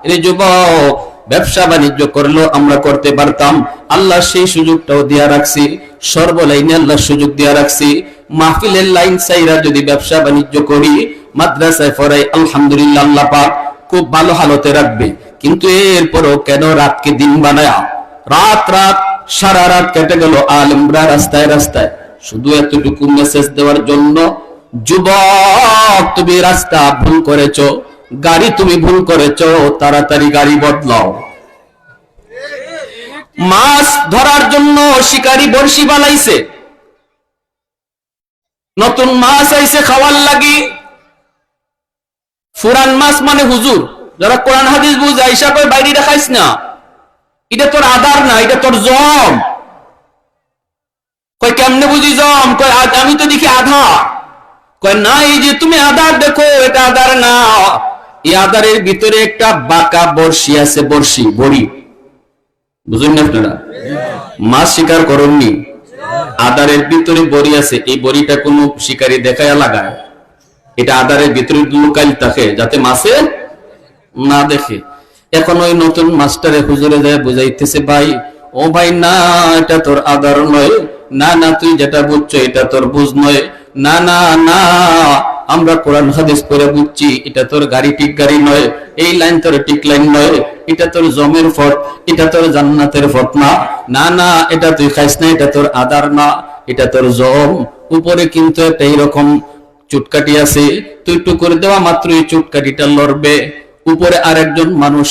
রে যুবক, ব্যবসা বাণিজ্য করলেও আমরা করতে পারতাম, আল্লাহ সেই সুযোগটাও দিয়া রাখছি। সর্বলাইনে আল্লাহ সুযোগ দিয়া রাখছি। মাহফিলের লাইন চাইরা যদি ব্যবসা বাণিজ্য করি, মাদ্রাসায় পড়াই, আলহামদুলিল্লাহ আল্লাহ পাক খুব ভালো হালতে রাখবে। কিন্তু এরপরও কেন রাতকে দিন বানায়া, রাত রাত সারা রাত কেটে গেল আলেমরা রাস্তায় রাস্তায়, শুধু এতটুকু মেসেজ দেওয়ার জন্য। যুবক, তুমি রাস্তা ভুল করেছো, গাড়ি তুমি ভুল করেছো, তাড়াতাড়ি গাড়ি বদলাও। মাছ ধরার জন্য শিকারী বড়শি বানাইছে, নতুন মাছ আইছে খাওয়ার লাগি। ফুরান মাছ মানে হুজুর যারা কোরআন হাদিস বুঝে আইসা কই বাইরে খাইস না, এটা তোর আদার না, এটা তোর জম। কই কেমনে বুঝি জম? কই আমি তো দেখি আধা। কই না, এই যে তুমি আদার দেখো, এটা আদার না, এই আদারের ভিতরে একটা বাঁকা বড়শি আছে, বড়শি, বড়ি, বুঝুন না আপনারা? মাছ শিকার করেননি, আদারের ভিতরে বড়ি আছে, এই বড়িটা কোন শিকারী দেখায় লাগায়, এটা আদারের ভিতরে লুকাইল থাকে যাতে মাছে না দেখে। এখন ওই নতুন মাস্টারে হুজুরে যায় বুঝাইতেছে, ভাই ও ভাই, না এটা তোর আদার নয়, না না তুই যেটা বুঝছো এটা তোর বুঝ নয়, না না না আমরা কোরআন হাদিস পড়ে বুঝছি, এটা তোর গাড়ি ঠিক গাড়ি নয়, এই লাইন তোর ঠিক লাইন নয়, এটা তোর জমের ফট, এটা তোর জান্নাতের ফট না, না না এটা তুই খাইস না, এটা তোর আদার না, এটা তোর জম। উপরে কিন্তু একটা এইরকম চুটকাটি আছে, তুই টুকুর দেওয়া মাত্র এই চুটকাটিটা লড়বে। উপরে আরেকজন মানুষ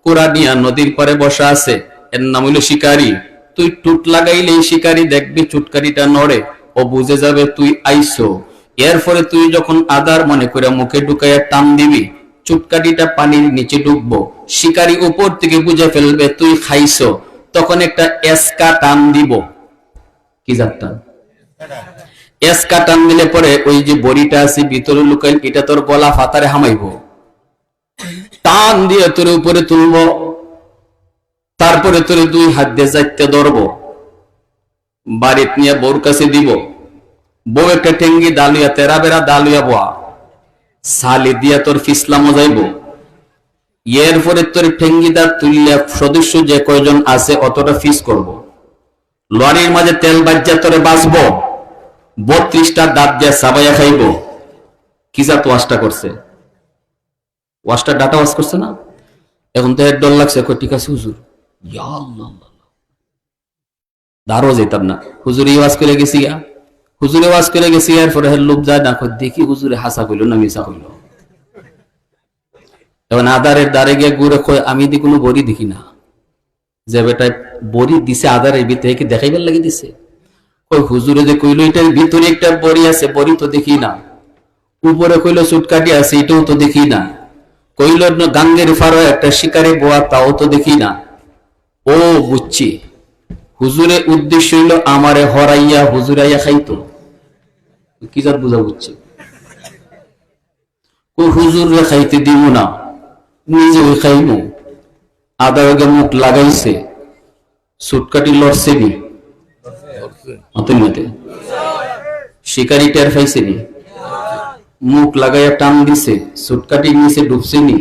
কোরআনিয়া নদীর পারে বসা আছে, এর নাম হইল শিকারী। তুই টুট লাগাইলে শিকারী দেখবি চুটকাটিটা নড়ে, ও বুঝে যাবে তুই আইসো। এরপরে তুই যখন আদার মনে করে মুখে ঢুকাইয়া টান দিবি, চুটকাটিটা পানির নিচে ঢুকবো, শিকারী উপর থেকে বুঝে ফেলবে তুই খাইছো, তখন একটা এসকা টান দিব। কি যাত্রা এসকা টান দিলে পরে ওই যে বড়িটা আছে ভিতরে লুকাইল, এটা তোর গলা ফাতারে হামাইব, টান দিয়ে তোর উপরে তুলব, তারপরে তোর দুই হাত দিয়ে যাইতে ধরবো, বাড়িতে নিয়ে বউর কাছে দিব, বউ একটা টেঙ্গি দালুয়া, তেরা বেড়া দালুয়া বোয়া সালি দিয়া তোর ফিসলামও যাইব। এরপরে তোর ঠেঙ্গিদার তুললে সদস্য যে কয়জন আছে অতটা ফিস করব, লরির মাঝে তেল বাজ্যা তোরে বাঁচবো, 32টা দাঁত দিয়ে সাবাইয়া খাইব। কি জাত ওয়াশটা করছে, ওয়াশটা ডাটা ওয়াশ করছে না? এখন তো ডর লাগছে, ঠিক আছে হুজুর, দাঁড়ো যেতাম না, হুজুরে ওয়াজ করে গেছি, হুজুরে ওয়াজ করে গেছি, এরপরে লোক যায় না, দেখি হুজুরে হাসা কইল না মিশা কইল। এখন আদারের দ্বারে গিয়ে ঘুরে কয়, আমি দি কোনো বড়ি দেখি না, যে বেটায় বড়ি দিছে আদারের ভিতরে কি দেখাইবার লাগে দিছে? ওই হুজুরে যে কইলো এটার ভিতরে একটা বড়ি আছে, বড়ি তো দেখি না। উপরে কইলো চুটকাটি আছে, এটাও তো দেখি না। কইল গাঙ্গের ফারো একটা শিকারে বোয়া, তাও তো দেখি না। ও বুঝছি, হুজুরের উদ্দেশ্য হইল আমারে হরাইয়া হুজুরাইয়া খাইতো। কি যার বুঝা বুঝছি, ও হুজুর রে খাইতে দিব না, নিজে ওই খাইব। আদা আগে মুখ লাগাইছে, চুটকাটি লড়ছে নি মতে মতে, শিকারি টের খাইছে নি, মুখ লাগাইয়া টান দিছে, চুটকাটি নিচে ডুবছে নি,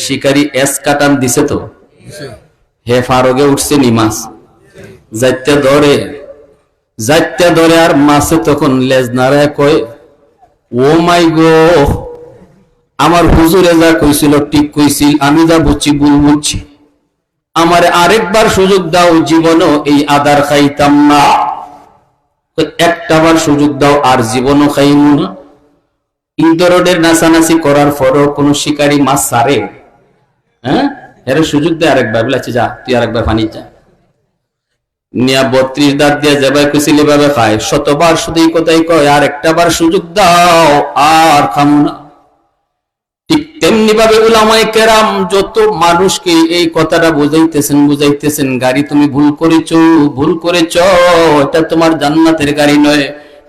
শিকারি এসকা টান দিছে তো, হে ফারগে উঠছে নি, মাছ যাইতে ধরে, যাইতে ধরে, আর মাছে তখন লেজ নাড়ায় কয়, ও মাই গো, আমার হুজুরে যা কইছিল ঠিক কইছিল, আমি যা বুঝছি ভুল বুঝছি, আমারে আরেকবার সুযোগ দাও, জীবনও এই আদার খাইতাম না, একটাবার সুযোগ দাও, আর জীবনও খাইব না। ইন্দোরের নাচানাচি করার পরও কোন শিকারী মাছ ছাড়ে? হ্যাঁ, এর সুযোগ দেয় আরেকবার, বলেছে যা তুই আরেকবার পানি যা, নিয়া 32 দাঁত দিয়ে যেভাবে খুশিলে ভাবে খায়, শতবার শুধু এই কথাই কয়, আর একটাবার সুযোগ দাও, আর খাম না। ঠিক তেমনি ভাবে উলামায়ে কেরাম যত মানুষকে এই কথাটা বুঝাইতেছেন, গাড়ি তুমি ভুল করেছো, ভুল করেছো, এটা তোমার জান্নাতের গাড়ি নয়,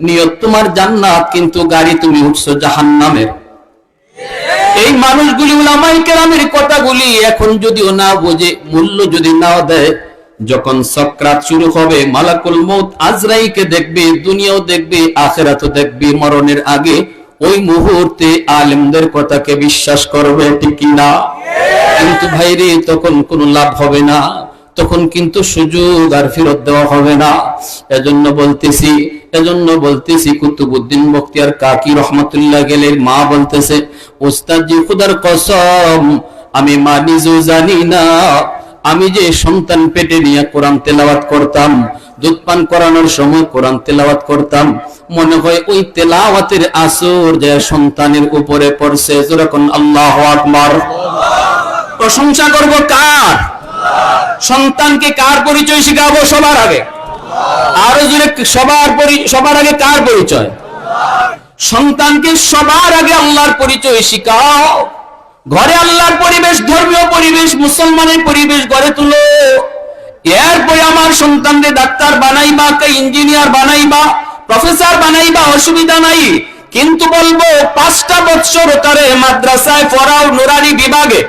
নিয়ত তোমার জান্নাত, কিন্তু গাড়ি তুমি উঠছো জাহান্নামের। এই মানুষগুলি উলামায়ে কেরামের কথাগুলি এখন যদিও না বোঝে, মূল্য যদি না দেয়, যখন সাকরাত শুরু হবে, মালাকুল মউত আজরাইলকে দেখবে, দুনিয়াও দেখবে, আখিরাতও দেখবে, মরণের আগে ওই মুহূর্তে আলেমদের কথাকে বিশ্বাস করবে, ঠিক কি না? কিন্তু ভাইরে তখন কোনো লাভ হবে না, তখন কিন্তু সুযোগ আর ফেরত দেওয়া হবে না। এজন্য বলতেছি কুতুবউদ্দিন বখতিয়ার কাকি রহমাতুল্লাহ গেলের মা বলতেছে, ওস্তাদ জি খুদার কসম, আমি মা নিজেও জানি না, আমি যে সন্তান পেটে নিয়ে কোরআন তেলাওয়াত করতাম, দুধ পান করানোর সময় কোরআন তেলাওয়াত করতাম, মনে হয় ওই তেলাওয়াতের আসর যে সন্তানের উপরে পড়ছে। যেরকম আল্লাহু আকবার। প্রশংসা করব কার? সন্তানকে কার পরিচয় শিখাবো সবার আগে? আরো জোরে, সবার আগে কার পরিচয়? সন্তানকে সবার আগে আল্লাহর পরিচয় শিখাও। ঘরে আল্লাহর পরিবেশ, ধর্মীয় পরিবেশ, মুসলমানের পরিবেশ গড়ে তুলো। এরপরে আমার সন্তানকে ডাক্তার বানাইবা, ইঞ্জিনিয়ার বানাইবা, প্রফেসর বানাইবা, অসুবিধা নাই, কিন্তু বলবো 5টা বছর তারে মাদ্রাসায় পড়াও নুরানি বিভাগে।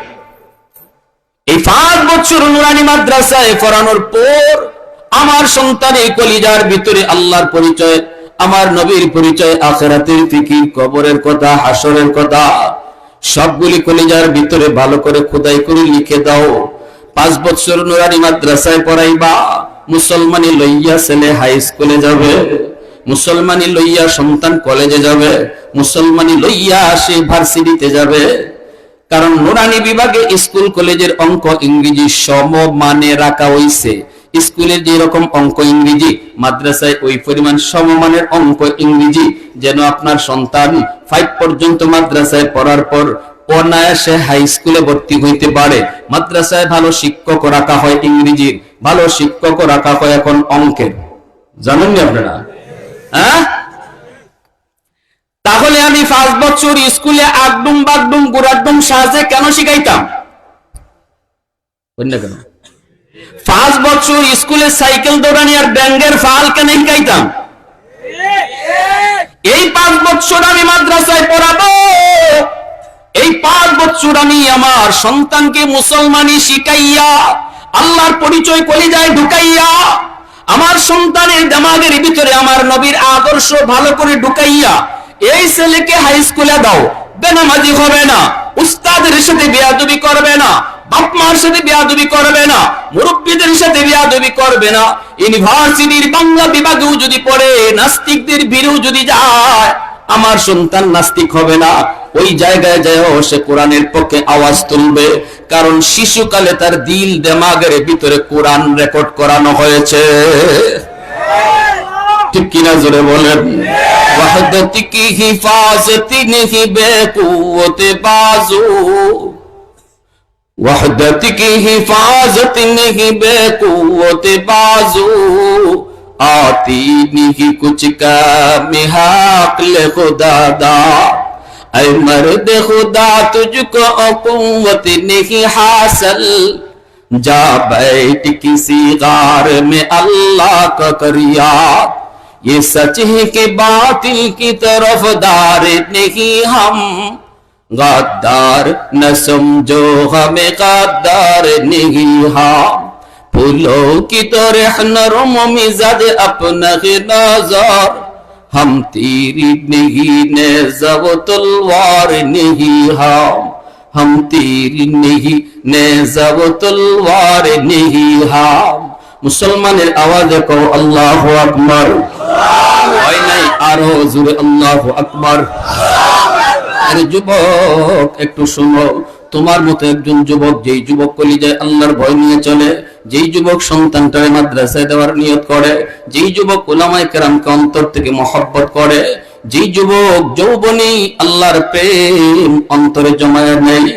এই 5 বছর নুরানি মাদ্রাসায় পড়ানোর পর আমার সন্তানের কলিজার ভিতরে আল্লাহর পরিচয়, আমার নবীর পরিচয়, আখিরাতের ফিকির, কবরের কথা, হাসরের কথা সবগুলি কলিজার ভিতরে ভালো করে খোদাই করে লিখে দাও। 5 বছর নুরানি মাদ্রাসায় পড়াইবা, মুসলমানি লইয়া ছেলে হাই স্কুলে যাবে, মুসলমানি লইয়া সন্তান কলেজে যাবে, মুসলমানি লইয়া সে ভার্সিটিতে যাবে। কারণ নুরানি বিভাগে স্কুল কলেজের অঙ্ক ইংরেজি সমমানে রাখা হইছে। স্কুলের যে রকম অঙ্ক ইংরেজি, মাদ্রাসায় ওই পরিমাণ সমমানের অঙ্ক ইংরেজি, যেন আপনার সন্তান 5 পর্যন্ত মাদ্রাসায় পড়ার পর অনায়াসে হাই স্কুলে ভর্তি হইতে পারে। মাদ্রাসায় ভালো শিক্ষক রাখা হয় ইংরেজির, ভালো শিক্ষক রাখা হয় এখন অঙ্কের। জানেন না আপনারা? হ্যাঁ, তাহলে আমি 5 বছর স্কুলে আগডুম বাগডুম গুড়াডুম সাজে কেন শিখাইতাম? কেন 5 বছর স্কুলে সাইকেল দৌড়ানি আর ব্যাঙ্গের ফাল কেন শিখাইতাম? এই 5 বছর আমি মাদ্রাসায় পড়াবো, এই 5 বছর আমি আমার সন্তানকে মুসলমানি শিখাইয়া আল্লাহর পরিচয় কলিজায় ঢুকাইয়া আমার সন্তানের দিমাগের ভিতরে আমার নবীর আদর্শ ভালো করে ঢুকাইয়া এই ছেলেকে হাই স্কুলে দাও। বেনামাজি হবে না, উস্তাদের সাথে বেয়াদবি করবে না, বাপ মার সাথে বেয়াদবি করবে না, মুরব্বীদের সাথে বেয়াদবি করবে না। ইউনিভার্সিটির বাংলা বিভাগেও যদি পড়ে, নাস্তিকদের ভিড়েও যদি যায়, আমার সন্তান নাস্তিক হবে না। ওই জায়গায় যায় সে কোরআনের পক্ষে আওয়াজ তুলবে, কারণ শিশুকালে তার দিল দিমাগের ভিতরে কোরআন রেকর্ড করানো হয়েছে। ঠিক কিনা জোরে বলেন? ওয়াহদাতি কি হিফাজতি নেহি বেকুওতে বাজু, ওয়াহদাতি কি হিফাজতি নেহি বেকুওতে বাজু, आती नहीं कुछ का मिहाकले खुदा दा, ऐ मर्द खुदा तुझको कुव्वत नहीं हासिल, जा बैठ किसी गार में अल्लाह का करिया, ये सच है कि बातिल की तरफ दार नहीं हम, गद्दार न समझो हमें गद्दार नहीं हम, फूलों की तरह नरम मिजाज अपना है नजर, हम तेरी नहीं नेज़ा व तलवार नहीं हम तेरी नहीं नेज़ा व तलवार नहीं हम। मुसलमानेर आवाज़े कहो अल्लाहु আকবার। হয় নাই আরো জোরে আল্লাহু আকবার। আরে যুবক একটু শুনো, তোমার মতো একজন যুবক, যেই যুবক কলিজায় আল্লাহর ভয় নিয়ে চলে, যেই যুবক সন্তানটাকে মাদ্রাসায় দেওয়ার নিয়ত করে, যেই যুবক উলামায়ে কেরামকে অন্তর থেকে মহব্বত করে, যেই যুবক যৌবনী আল্লাহর প্রেম অন্তরে জমায়ে নেয়,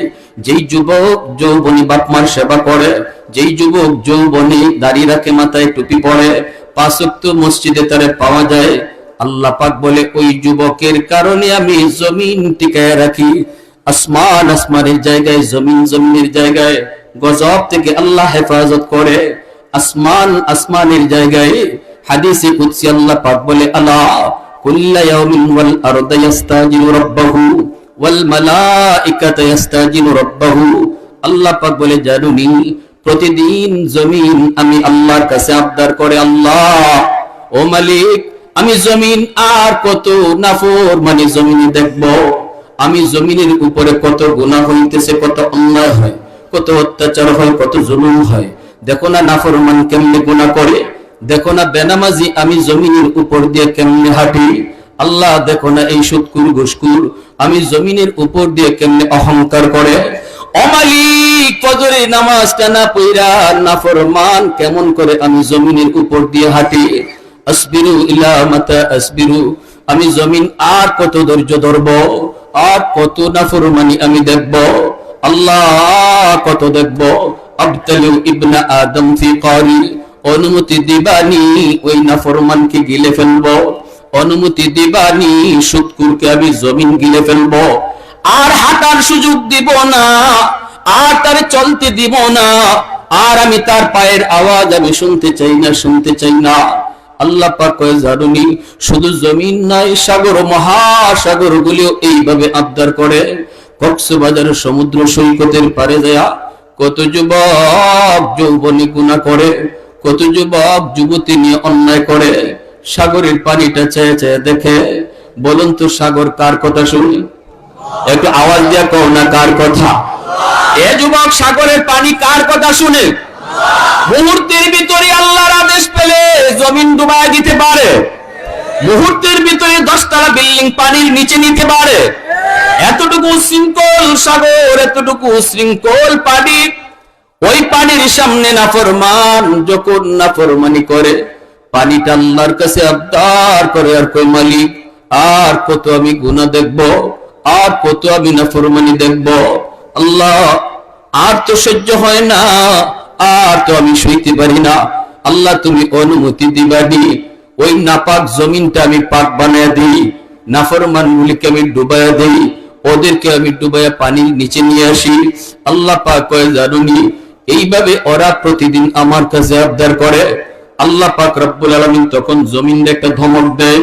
যেই যুবক যৌবনী বাপমার সেবা করে, যেই যুবক যৌবনী দাড়ি রাখে, মাথায় টুপি পরে, 5 ওয়াক্ত মসজিদে তারে পাওয়া যায়, আল্লাহ পাক বলে ওই যুবকের কারণে আমি জমিন টিকায় রাখি। আসমান আসমানের জায়গায়, জমিন জমিনের জায়গায়, গজব থেকে আল্লাহ হেফাজত করে। আসমান আসমানের জায়গায়, হাদিসে কুদসি আল্লাহ পাক বলে আলা কুল্লা ইয়াউমিন ওয়াল আরদু ইস্তাজিলু রাব্বাহু ওয়াল মালাইকাতু ইস্তাজিলু রাব্বাহু। আল্লাহ পাক বলে জানুনি, প্রতিদিন জমিন আমি আল্লাহর কাছে আবদার করে, আল্লাহ ও মালিক, আমি জমিন আর কত নাফরমানি জমিনে দেখব, আমি জমিনের উপরে কত গুনাহ হইতেছে, কত অন্যায় হয়, কত অত্যাচার হয়, কত জুলুম হয়। দেখো না নাফরমান কেমনে গুনাহ করে, দেখো না বেনামাজি আমি জমিনের উপর দিয়ে কেমনে হাঁটি, আল্লাহ দেখো না এই সুদকুর ঘুষকুর আমি জমিনের উপর দিয়ে কেমনে অহংকার করে। ও মালিক, ফজরের নামাজটা না পড়া নাফরমান কেমন করে আমি জমিনের উপর দিয়ে হাঁটি। আসবিরু ইলা মাতা আসবিরু, আমি জমিন আর কত ধৈর্য ধরব, আর কত নাফরমানি আমি দেখব, আল্লাহ কত দেখব। আবতালু ইবনা আদম ফি কারি, অনুমতি দিবানি ওই নাফরমানকে গিলে ফেলবো, অনুমতি দিবানি সুদকুরকে আমি জমিন গিলে ফেলবো, আর হাঁটার সুযোগ দিব না, আর তার চলতে দিব না, আর আমি তার পায়ের আওয়াজ আমি শুনতে চাই না, শুনতে চাই না। আল্লাহ পাক কয় জানুনি শুধু জমিন নাই, সাগর মহাসাগর গুলিও এইভাবে আবদার করে। কক্সবাজারের সমুদ্র সৈকতের পারে যায় কত যুবক যৌবনী গুনাহ করে, কত যুবক যুবতী নিয়ে অন্যায় করে। সাগরের পানিটা চেয়ে চেয়ে দেখে। বলুন তো সাগর কার কথা শুনি? একটু আওয়াজ দিয়া কও না কার কথা? এ যুবক সাগরের পানি কার কথা শুনে? মুহূর্তের ভিতরে আল্লাহর আদেশ পেলে জমিন ডুবায় দিতে পারে। মুহূর্তের ভিতরে 10 তলা বিল্ডিং পানির নিচে নিতে পারে। এতটুকু শৃঙ্খল সাগর, এতটুকু শৃঙ্খল পানি। ওই পানির সামনে নাফরমান যখন নাফরমানি করে, পানিটা আল্লাহর কাছে আবদার করে আর কই মালিক আর কত আমি গুনাহ দেখব, আর কত আমি নাফরমানি দেখব। আল্লাহ আর তো সহ্য হয় না, আর তো আমি সইতে পারি না। আল্লাহ তুমি অনুমতি দিবানি, ওই নাপাক জমিনটা আমি পাক বানায় দিই, নাফরমান গুলিকে আমি ডুবাইয়া দেই, ওদেরকে আমি ডুবাইয়া পানির নিচে নিয়ে আসি। আল্লাহ পাক কয় জানুনি এইভাবে ওরা প্রতিদিন আমার কাছে আবদার করে। আল্লাহ পাক রব্বুল আলামিন তখন জমিনে একটা ধমক দেয়,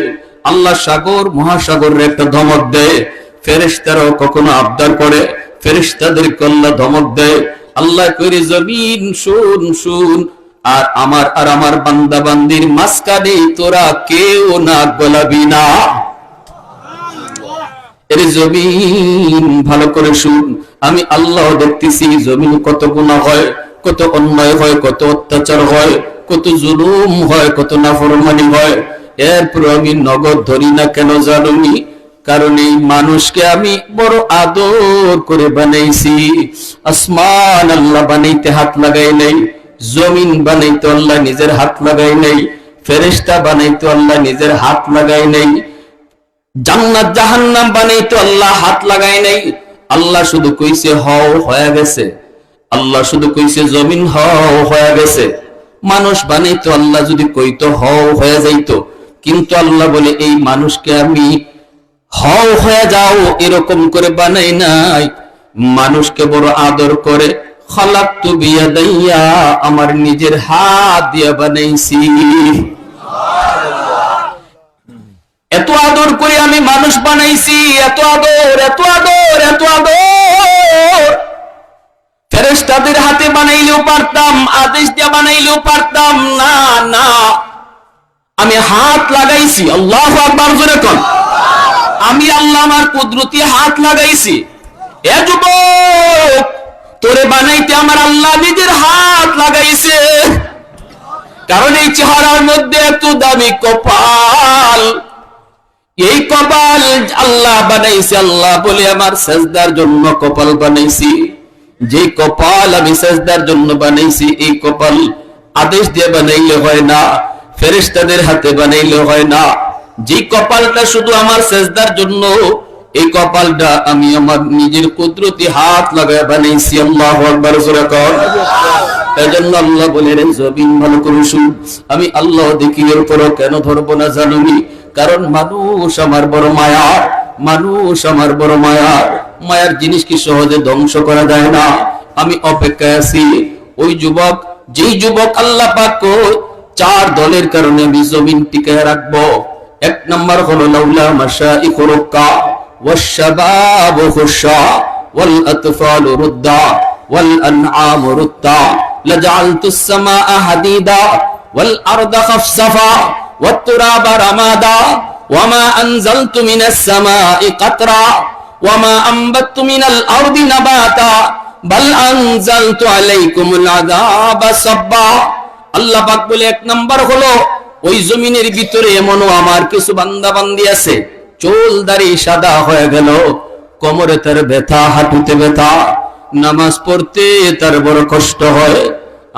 আল্লাহ সাগর মহাসাগরের একটা ধমক দেয়। ফেরেশতারাও কখনো আবদার করে, ফেরেশতাদেরকে আল্লাহ ধমক দেয়। আল্লাহ কইরে জমিন শুন শুন, আর আমার বান্দা বান্দির মাঝখানে তোরা কেউ না গলাবি না। এর জমিন ভালো করে শুন, আমি আল্লাহ দেখতেছি জমিন কত গুনাহ হয়, কত অন্যায় হয়, কত অত্যাচার হয়, কত জুলুম হয়, কত নাফরমানি হয়। এরপর আমি নগদ ধরি না কেন জানুনি? কারণ এই মানুষকে আমি বড় আদর করে বানাইছি। আসমান আল্লাহ বানাইতে হাত লাগাই নাই, জমিন বানাইতে আল্লাহ নিজের হাত লাগাই নাই, ফেরেশতা বানাইতে আল্লাহ নিজের হাত লাগাই নাই, জান্নাত জাহান্নাম বানাইতে আল্লাহ হাত লাগাই নাই। আল্লাহ শুধু কইছে হও হয়ে গেছে। আল্লাহ শুধু কইছে জমিন হও হয়ে গেছে। মানুষ বানাইতো আল্লাহ যদি কইতো হও হয়ে যাইতো, কিন্তু আল্লাহ বলে এই মানুষকে আমি হও হয়ে যাও এরকম করে বানাই নাই, মানুষকে বড় আদর করে খালাকতু বিয়াদাইয়া আমার নিজের হাত দিয়ে বানাইছি। এত আদর করে আমি মানুষ বানাইছি, এত আদর, এত আদর, এত আদর। ফেরেশতাদের হাতে বানাইলেও পারতাম, আদেশ দিয়ে বানাইলেও পারতাম, না না আমি হাত লাগাইছি। আল্লাহু আকবার জোরে কোন। আমি আল্লাহ আমার কুদরতি হাত লাগাইছি। এ যুবক তোরে বানাইতে আমার আল্লাহ নিজের হাত লাগাইছে। কারণ এই চেহারার মধ্যে এত দামি কপাল, এই কপাল আল্লাহ বানাইছে। আল্লাহ বলে আমার সেজদার জন্য কপাল বানাইছি। যে কপাল আমি সেজদার জন্য বানাইছি, এই কপাল আদেশ দিয়ে বানাইলে হয় না, ফেরেশতাদের হাতে বানাইলে হয় না। যে কপালটা শুধু আমার সেজদার জন্য, এই কপালটা আমি আমার নিজের কুদরতি হাত লাগায় বানাইছি। আল্লাহু আকবার জোরে কর। এজন্য আল্লাহ বলে রে জমিন ভালো করে শুন, আমি আল্লাহ দেখি এর পরও কেন ধরবো না জানুনি? কারণ মানুষ আমার বড় মায়ার, মানুষ আমার বড় মায়ার। মায়ার জিনিস কি সহজে ধ্বংস করা যায় না? আমি অপেক্ষায় আছি ওই যুবক, যেই যুবক আল্লাহ পাক 4 দলের কারণে আমি জমিন টিকায় রাখবো। 1 নাম্বার হলো লাউলা মাশাইখু রুক্কা ওয়াশ-শাবাবু খুশা ওয়াল আতফালু রুদ্দা ওয়াল আনআমু রুত্তা লাজআলতুস সামাআ হাদিদা ওয়াল আরদা খাফসাফা ওয়াত তুরাবা রামাদা ওয়ামা আনজালতু মিনাস সামাই কাতরা ওয়ামা আনবাততু মিনাল আরদি নাবাতা বাল আনজালতু আলাইকুমুল আযাবা সাব্বা। আল্লাহ পাক বলে 1 নাম্বার হলো ওই জমিনের ভিতরে এমনও আমার কিছু বান্দা বান্দি আছে, চুল দাড়ি সাদা হয়ে গেল, কোমরে তার ব্যথা, হাঁটুতে ব্যথা, নামাজ পড়তে তার বড় কষ্ট হয়।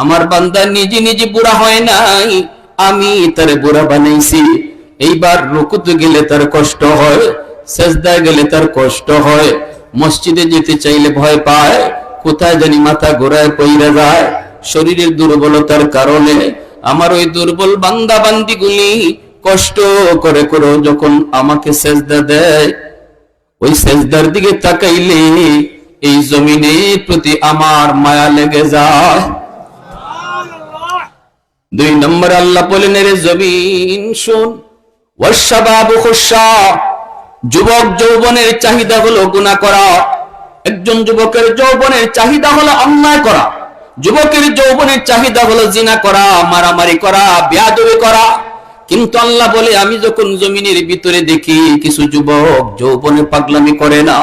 আমার বান্দা নিজে নিজে বুড়া হয় নাই, আমি তার বুড়া বানাইছি। এইবার রুকুতে গেলে তার কষ্ট হয়, সেজদায় গেলে তার কষ্ট হয়, মসজিদে যেতে চাইলে ভয় পায়, কোথায় জানি মাথা ঘোরায় পইরা যায় শরীরের দুর্বলতার কারণে। আমার ওই দুর্বল বান্দা বান্দি গুলি কষ্ট করে করে যখন আমাকে সেজদা দেয়, ওই সেজদার দিকে তাকাইলে এই জমিনের প্রতি আমার মায়া লেগে যায়। দুই নম্বর আল্লাহ বলেন, রে জমিন শোন, ওয়াশশাবাবু খুশশা, যুবক যৌবনের চাহিদা হলো গুনাহ করা। একজন যুবকের যৌবনের চাহিদা হলো অন্যায় করা, যুবকের যৌবনের চাহিদা হলো জিনা করা, মারামারি করা, বেয়াদবি করা। কিন্তু আল্লাহ বলে, আমি যখন জমিনের ভিতরে দেখি কিছু যুবক যৌবনে পাগলামি করে না,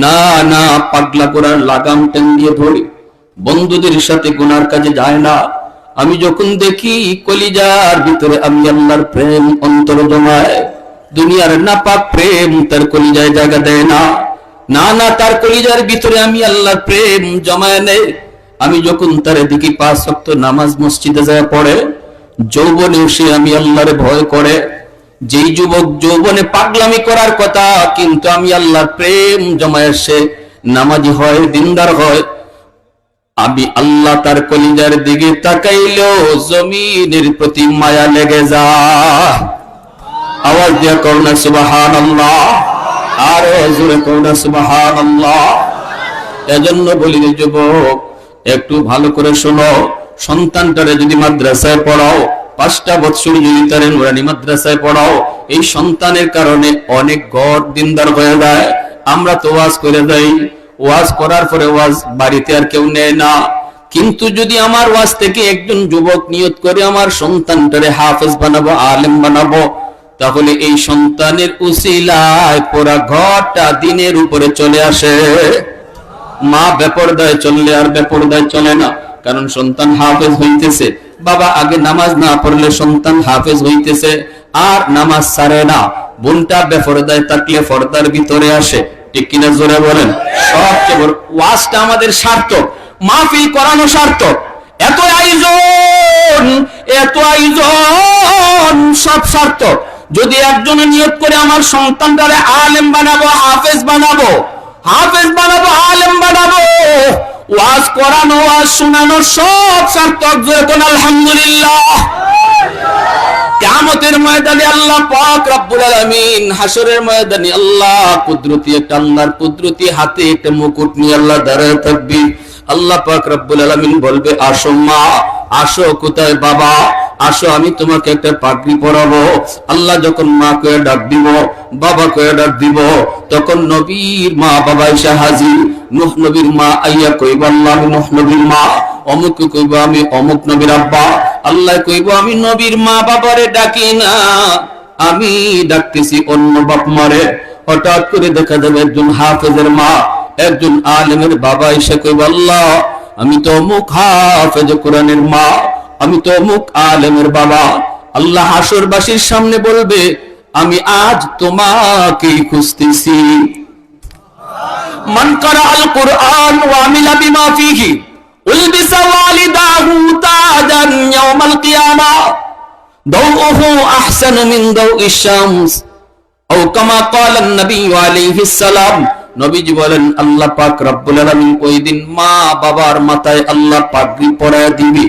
না না পাগলা করার লাগাম টেন দিয়ে ধরে বন্ধুদের সাথে গুনার কাজে যায় না, আমি যখন দেখি কলিজার ভিতরে আমি আল্লাহর প্রেম অন্তর জমায়, দুনিয়ার নাপাক প্রেম তার কলিজায় জায়গা দেয় না, না না তার কলিজার ভিতরে আমি আল্লাহর প্রেম জমায় নেই, আমি যখন তার দিকে 5 ওয়াক্ত নামাজ মসজিদে যায় পড়ে, যৌবনে সে আমি আল্লাহরে ভয় করে। যেই যুবক যৌবনে পাগলামি করার কথা, কিন্তু আমি আল্লাহর প্রেম জমায় সে নামাজি হয়, দিনদার হয়, আমি আল্লাহ তার কলিজার দিকে তাকাইলেও জমিনের প্রতি মায়া লেগে যায়। আওয়াজ দিয়া করুন সুবহানাল্লাহ, আর জোরে করুন সুবহানাল্লাহ। এজন্য বলি যুবক, একটু ভালো করে শোনো, সন্তানটারে যদি মাদ্রাসায় পড়াও, 5টা বছর যদি তারে নুরানি মাদ্রাসায় পড়াও, এই সন্তানের কারণে অনেক ঘর দিনদার হয়ে যায়। আমরা তো ওয়াজ করে দেই, ওয়াজ করার পরে ওয়াজ বাড়িতে আর কেউ নেয় না। কিন্তু যদি আমার ওয়াজ থেকে একজন যুবক নিয়ত করে আমার সন্তানটারে হাফেজ বানাবো, আলেম বানাবো, তাহলে এই সন্তানের উসিলায় পুরা ঘরটা দিনের উপরে চলে আসে। মা বেপরদায় চললে আর বেপরদায় চলে না, কারণ সন্তান হাফেজ হইতেছে। বাবা আগে নামাজ না পড়লে সন্তান হাফেজ হইতেছে আর নামাজ ছাড়ে না। বোনটা বেপরদায় থাকলে পর্দার ভিতরে আসে, ঠিক কিনা জোরে বলেন? সবচেয়ে বড় ওয়াজটা আমাদের সার্থক, মাহফিল করানো সার্থক, এত আয়োজন সব সার্থক। যদি একজনে নিয়ত করে আমার সন্তানটারে আলেম বানাবো, হাফেজ বানাবো, আলেম বানাবো, ওয়াজ করানো, ওয়াজ শোনানো সব সার্থক। যেরকম আলহামদুলিল্লাহ। কিয়ামতের ময়দানে আল্লাহ পাক রব্বুল আলামিন, হাসরের ময়দানে আল্লাহ কুদরতি একটা, আল্লাহর কুদরতি হাতে একটা মুকুট নিয়ে আল্লাহ দাঁড়ায় থাকবে। আল্লাহ পাক রব্বুল আলামিন বলবে, আসো মা, আসো। কোথায় বাবা? আসো, আমি তোমাকে একটা পাগড়ি পরাবো। আল্লাহ যখন মা কয়ে ডাক দিব, বাবা কয়ে ডাক দিব, তখন নবীর মা বাবা এসে হাজির। নূহ নবীর মা আইয়া কইবা, আল্লাহ আমি নূহ নবীর মা, অমুক কইবা আমি অমুক নবীর আব্বা। আল্লাহ কইবা, আমি নবীর মা বাবারে ডাকি না, আমি ডাকতেছি অন্য বাপ মারে। হঠাৎ করে দেখা যাবে একজন হাফেজের মা, একজন আলেমের বাবা এসে কইবা, আল্লাহ আমি তো অমুক হাফেজ কোরআনের মা, আমি তো অমুক আলেমের বাবা। আল্লাহ হাসরবাসীর সামনে বলবে, আমি আজ তোমাকে খুঁজতেছি। মান কারাআল কুরআন ওয়া আমিলা বিমা ফীহি উলবিসা ওয়ালিদাহু তাজান ইয়াউমাল কিয়ামা দাউহু আহসানু মিন দাউইশ শামস আও কামা ক্বালা নবী আলাইহিস সালাম। নবীজি বলেন, আল্লাহ পাক রব্বুল আলামিন ওই দিন মা বাবার মাথায় আল্লাহ পাগড়ি পরায় দিবে,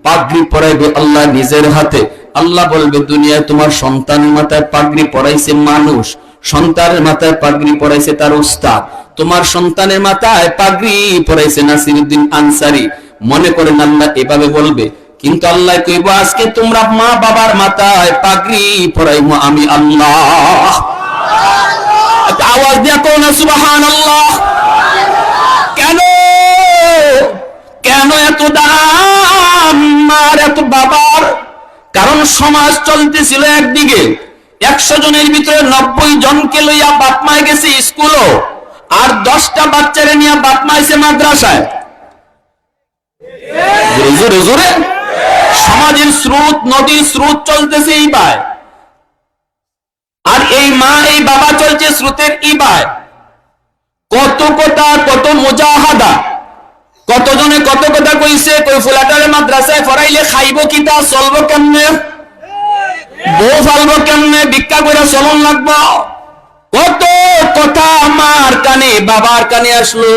পাগড়ি পরাইবে আল্লাহ নিজের হাতে। আল্লাহ বলবে, দুনিয়ায় তোমার সন্তানের মাথায় পাগড়ি পরাইছে মানুষ, সন্তানের মাথায় পাগড়ি পরাইছে তার উস্তাদ, তোমার সন্তানের মাথায় পাগড়ি পরাইছে নাসিরউদ্দিন আনসারী। মনে করেন আল্লাহ এভাবে বলবে, কিন্তু আল্লাহ কইব, আজকে তোমরা মা বাবার মাথায় পাগড়ি পরাইবো আমি আল্লাহ। আওয়াজ দিয়া কোন সুবহানাল্লাহ। কেন কেন এত দাম মার, এত বাবার? কারণ সমাজ চলতেছিল একদিকে, 100 জনের ভিতরে 90 জনকে লইয়া বাপ মায় গেছে স্কুলও, আর 10টা বাচ্চারে নিয়ে বাপ মাইছে মাদ্রাসায়। জোরে জোরে সমাজের স্রোত, নদীর স্রোত চলতেছে এই বায়, আর এই মা এই বাবা চলছে স্রোতের এই বায়। কত কথা, কত মুজাহাদা, কতজনে কত কথা কইছে। কই ফুলাটারে মাদ্রাসায় পড়াইলে খাইব কিতা, চলবো কেমনে, বউ ফালবো কেমনে, ভিক্ষা করে চলন লাগবো, কত কথা আমার কানে বাবার কানে আসলো।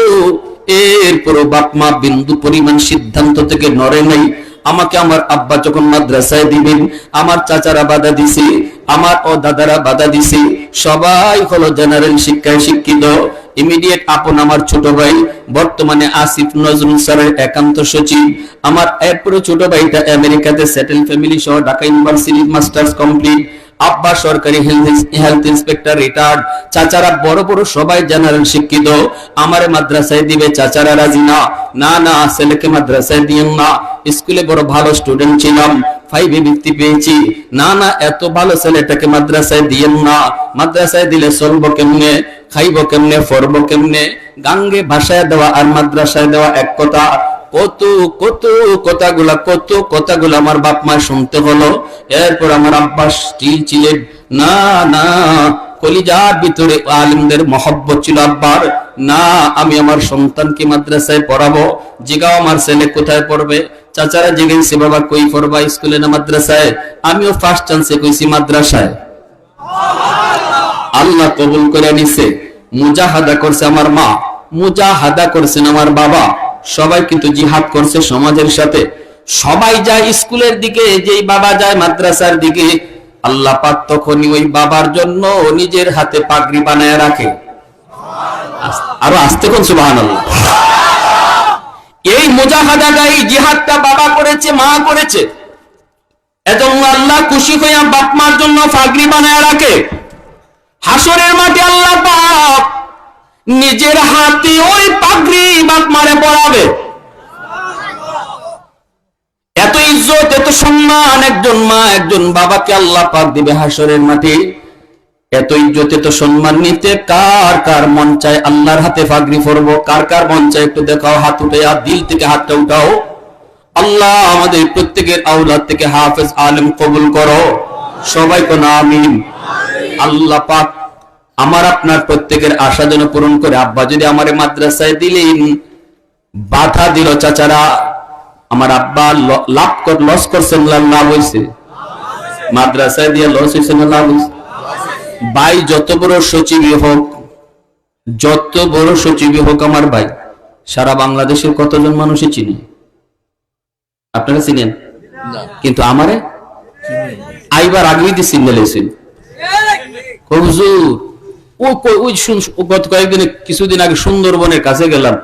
এরপরও বাপ মা বিন্দু পরিমাণ সিদ্ধান্ত থেকে নড়ে নাই। আমাকে আমার আব্বা যখন মাদ্রাসায় দিবেন, আমার চাচারা বাধা দিছে, আমার ও দাদারা বাধা দিছে, সবাই হলো জেনারেল শিক্ষায় শিক্ষিত। ইমিডিয়েট আপন আমার ছোট ভাই বর্তমানে আসিফ নজরুল স্যারের একান্ত সচিব। আমার এরপরে ছোট ভাইটা আমেরিকাতে সেটেল ফ্যামিলি সহ ঢাকা ইউনিভার্সিটি মাস্টার্স কমপ্লিট। আব্বা সরকারি হেলথ ইন্সপেক্টর রিটায়ার্ড। চাচারা বড় বড় সবাই জেনারেল শিক্ষিত। আমারে মাদ্রাসায় দিবে, চাচারা রাজি না। না না, ছেলেকে মাদ্রাসায় দিয়েন না, স্কুলে বড় ভালো স্টুডেন্ট ছিলাম, 5 বৃত্তি পেয়েছি। না না, এত ভালো ছেলেটাকে মাদ্রাসায় দিয়েন না, মাদ্রাসায় দিলে চলবো কেমনে, খাইবো কেমনে, পড়বো কেমনে। গাঙ্গে ভাষায় দেওয়া আর মাদ্রাসায় দেওয়া এক কথা। কত কত কথাগুলো আমার বাপ মা শুনতে হলো। এরপর আমার আব্বা স্টিল ছিলেন, না না, কলিজার ভিতরে আলিমদের মহব্বত ছিল আব্বার। না, আমি আমার সন্তানকে মাদ্রাসায় পড়াবো। জিগাও আমার ছেলে কোথায় পড়বে? চাচারা জিজ্ঞেস, বাবা কই পড়বা, স্কুলে না মাদ্রাসায়? আমিও ফার্স্ট চান্সে কইছি মাদ্রাসায়। আল্লাহ কবুল করে নিছে। মুজাহাদা করছে আমার মা, মুজাহাদা করছেন আমার বাবা। সবাই কিন্তু জিহাদ করছে সমাজের সাথে। সবাই যায় স্কুলের দিকে, যেই বাবা যায় মাদ্রাসার দিকে। আল্লাহ পাক তখনই ওই বাবার জন্য নিজের হাতে পাগড়ি বানায় রাখে। আরো আস্তে কোন সুবহানাল্লাহ। এই মুজাহাদাটা, এই জিহাদটা বাবা করেছে, মা করেছে। এজন্য আল্লাহ খুশি হইয়া বাপ মার জন্য পাগড়ি বানায় রাখে। হাসরের মাঠে আল্লাহ পাক নিজের হাতে ওই পাগড়ি বাপ মারে পরাবে। এত ইজ্জত, এত সম্মান একজন মা একজন বাবাকে আল্লাহ পাক দিবে হাসরের মাঠে। এত ইজ্জত, এত সম্মান নিতে কার কার মন চায় আল্লাহর হাতে পাগড়ি পরবো? কার কার মন চায় একটু দেখাও, হাত উঠে, দিল থেকে হাতটা উঠাও। আল্লাহ আমাদের প্রত্যেকের আওলাদ থেকে হাফেজ আলেম কবুল করো। সবাই কোন আমিন। আল্লাহ পাক আমার আপনার প্রত্যেকের আশা যেন পূরণ করে। আব্বা যদি আমারে মাদ্রাসায় দিলেন, বাধা দিল চাচারা, আমার আব্বা লস করছেন, লাভ হয়েছে? মাদ্রাসায় দিয়ে লস হয়েছে না লাভ হয়েছে? ভাই যত বড় সচিবই হোক, যত বড় সচিবই হোক আমার ভাই, সারা বাংলাদেশের কতজন মানুষই চিনি? আপনারা চিনেন? কিন্তু আমারে আইবার আগেই দিয়ে চিনলেছেন। হুজুর ওই গত কয়েকদিনে কিছুদিন আগে সুন্দরবনের কাছে গেলাম,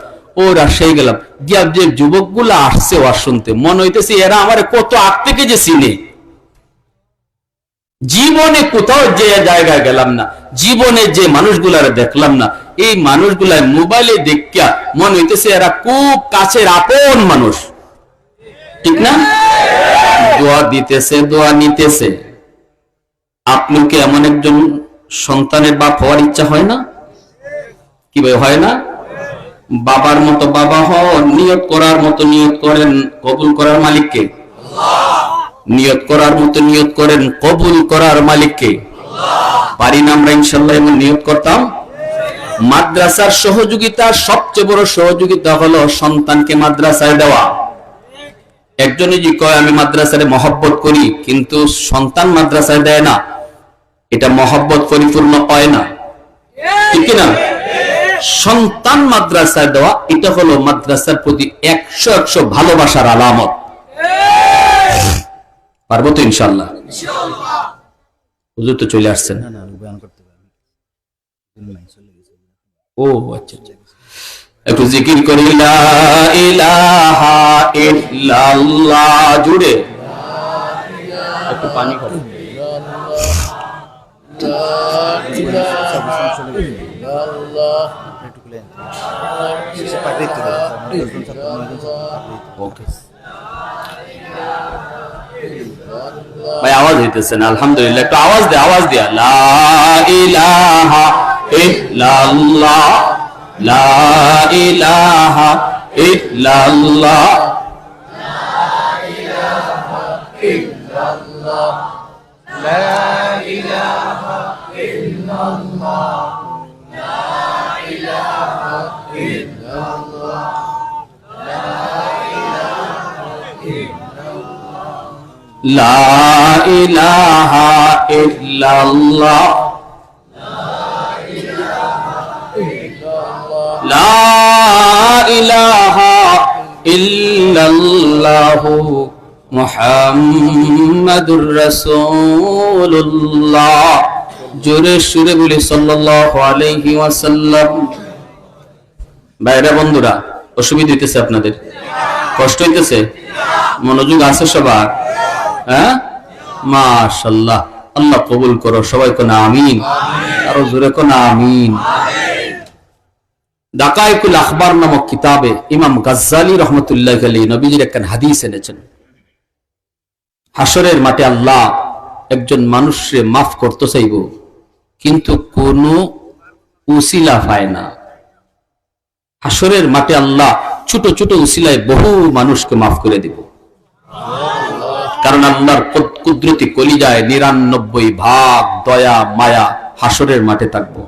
ও রাজশাহী গেলাম, গিয়া যে যুবক গুলা আসছে ওয়াজ শুনতে, মনে হইতেছে এরা আমার কত আগ থেকে যে চিনে। জীবনে কোথাও যে জায়গায় গেলাম না, জীবনে যে মানুষগুলার দেখলাম না, এই মানুষগুলা মোবাইলে দেখিয়া মনে হইতেছে এরা খুব কাছের আপন মানুষ। ঠিক না? দোয়া দিতেছে, দোয়া নিতেছে। আপনি কি এমন একজন সন্তানের বাপ হওয়ার ইচ্ছা হয় না? কি ভাই হয় না? বাবার মতো বাবা হন, নিয়ত করার মতো নিয়ত করেন, কবুল করার মালিককে। নিয়ত করার মতো নিয়ত করেন, কবুল করার মালিককে। পারি না আমরা ইনশাআল্লাহ এমন নিয়ত করতাম? মাদ্রাসার সহযোগিতা, সবচেয়ে বড় সহযোগিতা হলো সন্তানকে মাদ্রাসায় দেওয়া। একজনই যে কয় আমি মাদ্রাসায় মহব্বত করি, কিন্তু সন্তান মাদ্রাসায় দেয় না, এটা মহব্বত পরিপূর্ণ হয় না। ঠিক না? সন্তান মাদ্রাসায় দেওয়া, এটা হলো মাদ্রাসার প্রতি 100% ভালোবাসার আলামত। পারবো তো ইনশাআল্লাহ? হুজুর তো চলে আসছেন। ও আচ্ছা আচ্ছা, একটু জিকির করি, লা ইলাহা ইল্লাল্লাহ জুড়ে। একটু পানি খাবো। ভাই আওয়াজ হইতেছে না, আলহামদুলিল্লাহ। একটু আওয়াজ দে, আওয়াজ দিয়া। লা ইলাহা ইল্লাল্লাহ, লা ইলাহা ইল্লাল্লাহ, লা ইলাহা ইল্লাল্লাহ, লা ইলাহা ইল্লাল্লাহ, লা ইলাহা ইল্লাল্লাহ, লা ইলাহা ইল্লাল্লাহু মুহাম্মাদুর রাসূলুল্লাহ। জোরে সুরে বলি সাল্লাল্লাহু আলাইহি ওয়াসাল্লাম। বাইরে বন্ধুরা, অসুবিধা হইতেছে আপনাদের? কষ্ট হইতেছে? মনোযোগ আছে সবার? হ্যাঁ, মাশাআল্লাহ। আল্লাহ কবুল করো। সবাই কোন আমিন। আরো জোরে কোন আমিন। দাকাইকুল আখবার নামক কিতাবে ইমাম গাজ্জালি রহমতুল্লাহ আলাইহি নবীজির একটা হাদিস এনেছেন। হাসরের মাঠে আল্লাহ একজন মানুষকে মাফ করতে চাইব, কিন্তু কোন উসিলা পায় না। হাসরের মাঠে আল্লাহ ছোট ছোট উসিলায় বহু মানুষকে মাফ করে দিব। কারণ আল্লাহর কুদরতি কলিজায় ৯৯ ভাগ দয়া মায়া হাসরের মাঠে থাকবো।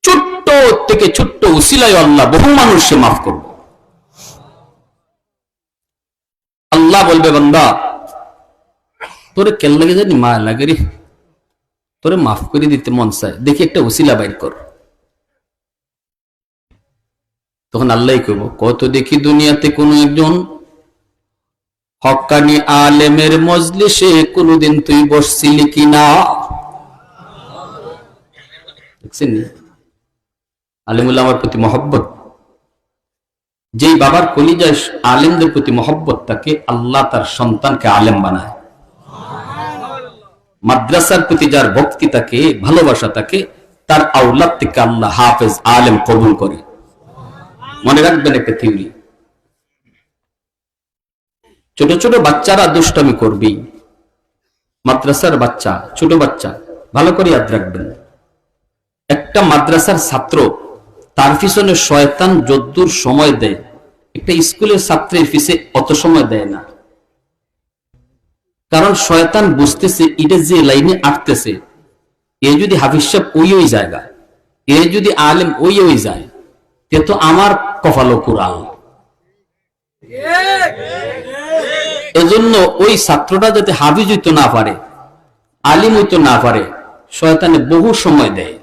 ছোট্ট থেকে ছোট্ট উসিলায় আল্লাহ বহু মানুষকে মাফ করব। আল্লাহ বলবে, বান্দা তোরে কেন লাগে জানি মায়া লাগে রে, তোরে মাফ করে দিতে মন চায়, দেখি একটা উসিলা বাইর কর। তখন আল্লাহ কইব, কত দেখি দুনিয়াতে কোন একজন হক্কানি আলেমের মজলিসে কোনদিন তুই বসছিলি কিনা? দেখছেন আলেমুল আমার প্রতি মহব্বত। যেই বাবার কলিজায় আলেমদের প্রতি মহব্বত থাকে, আল্লাহ তার সন্তানকে আলেম বানায়। মাদ্রাসার প্রতি যার ভক্তি থাকে, ভালোবাসা থাকে, তার আওলাদ থেকে আল্লাহ হাফেজ আলেম কবুল করে। মনে রাখবেন একটা থিওরি, ছোট ছোট বাচ্চারা দুষ্টামি করবি। মাদ্রাসার বাচ্চা, ছোট বাচ্চা, ভালো করে ইয়াদ রাখবেন, একটা মাদ্রাসার ছাত্র তার পিছনে শয়তান যদ্দূর সময় দেয়, একটা স্কুলের ছাত্রের পিছে অত সময় দেয় না। কারণ শয়তান বুঝতেছে এটা যে লাইনে আটতেছে, এ যদি হাফিজ সাহেব ওই জায়গা, এ যদি আলেম ওই যায়, তে তো আমার কপালো কুরাল। এজন্য ওই ছাত্রটা যাতে হাফিজ হইতে না পারে, আলিম হইতে না পারে, শয়তানে বহু সময় দেয়।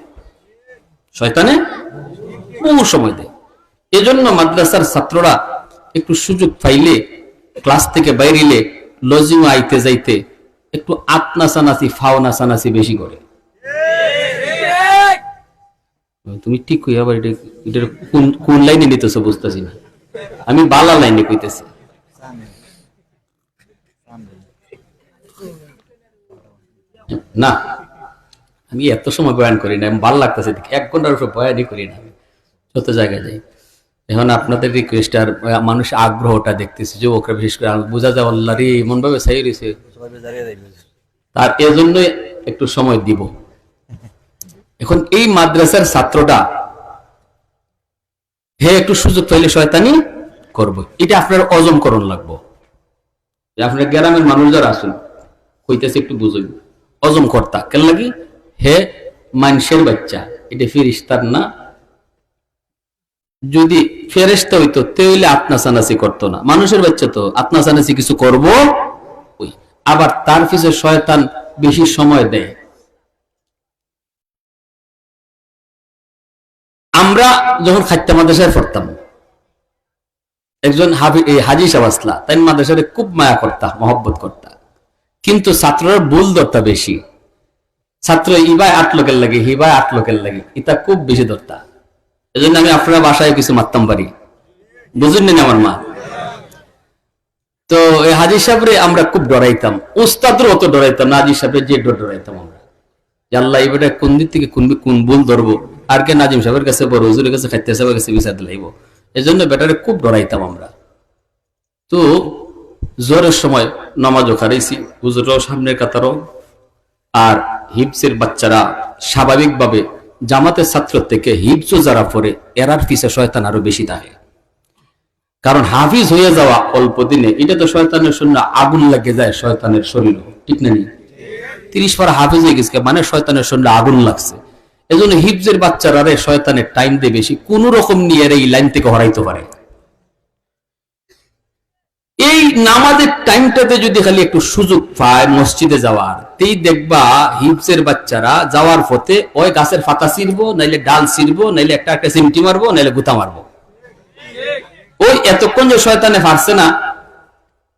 শয়তানে বহু সময় দেয়। এজন্য মাদ্রাসার ছাত্ররা একটু সুযোগ পাইলে, ক্লাস থেকে বাইরিলে, লজিমে আইতে যাইতে একটু আতনাসানাসি ফাও নাসানাসি বেশি করে। তুমি ঠিক কই, আবার এটা কোন লাইনে নিতেছো বুঝতেছি না। আমি বালা লাইনে কইতেছি। না, আমি এত সময় বয়ান করি না, ভালো লাগতেছে, 1 ঘন্টার উপর বয়ানই করি না, যত জায়গায় যাই। এখন আপনাদের রিকোয়েস্ট আর মানুষ আগ্রহটা দেখতেছি, যুবকরা বিশেষ করে বোঝা যায় আল্লাহ রে এমন ভাবে চাই রয়েছে, তার এজন্য একটু সময় দিব। এখন এই মাদ্রাসার ছাত্রটা হে একটু সুযোগ পাইলে শয়তানি করবো, এটা আপনার অজম করণ লাগবো। আপনার গ্রামের মানুষ যারা আসুন কইতেছে একটু বুঝুন, অজম কর্তা কেন লাগি, হে মানুষের বাচ্চা, এটা ফেরেশতার না। যদি ফেরেশতা হইতো তাহলে আপনাসানাসি করতো না, মানুষের বাচ্চা তো আপনাসানাসি কিছু করবো। ওই আবার তার পিছে শয়তান বেশি সময় দেয়। আমরা যখন খাদ্য মাদ্রাসায় পড়তাম, একজন হাজি সাহেব আসলা, তাই মাদ্রাসায় খুব মায়া করতা, মহব্বত করতা, কিন্তু ছাত্ররা ভুল ধরতা বেশি। ছাত্র ইবাই 8 লোকের লাগে, হিবাই 8 লোকের লাগে, এটা খুব বেশি ধরতা। এই জন্য আমি আপনার বাসায় কিছু মারতাম পারি, বুঝুন না আমার মা। তো এই হাজি সাহেবরে আমরা খুব ডরাইতাম, উস্তাদের অত ডরাইতাম না, হাজি সাহেবের যে ডরাইতাম আমরা, আল্লাহ এবারে কোন দিক থেকে কোন ভুল ধরবো, আর কে নাজিম সাহেবের কাছে বড় হুজুরের কাছে, খাইতে সাহেবের কাছে বিচার দিলাইব। এই জন্য বেটারে খুব ডরাইতাম আমরা। তো জোরের সময় নামাজও খারাইছি, হুজুররাও সামনের কাতারও, আর হিফজের বাচ্চারা স্বাভাবিকভাবে জামাতের ছাত্র থেকে হিফজও যারা পড়ে এরার পিছে শয়তান আরো বেশি থাকে। কারণ হাফিজ হয়ে যাওয়া অল্প দিনে, এটা তো শয়তানের শূন্য আগুন লাগে যায় শয়তানের শরীর, ঠিক না? 30 পারা হাফিজ হয়ে গেছে মানে শয়তানের শূন্য আগুন লাগছে। এজন্য হিফজের বাচ্চারা শয়তানের টাইম দিয়ে বেশি, কোন রকম নিয়ে এই লাইন থেকে হরাইতে পারে। এই নামাজের টাইমটাতে যদি খালি একটু সুযোগ পায় মসজিদে যাওয়ার, তেই দেখবা হিফজের বাচ্চারা যাওয়ার পথে ওই গাছের পাতা ছিড়বো, নাইলে ডাল ছিড়বো, নাইলে একটা চিমটি মারবো, নাইলে গুতা মারবো। ওই এতক্ষণ যে শয়তানে পারছে না,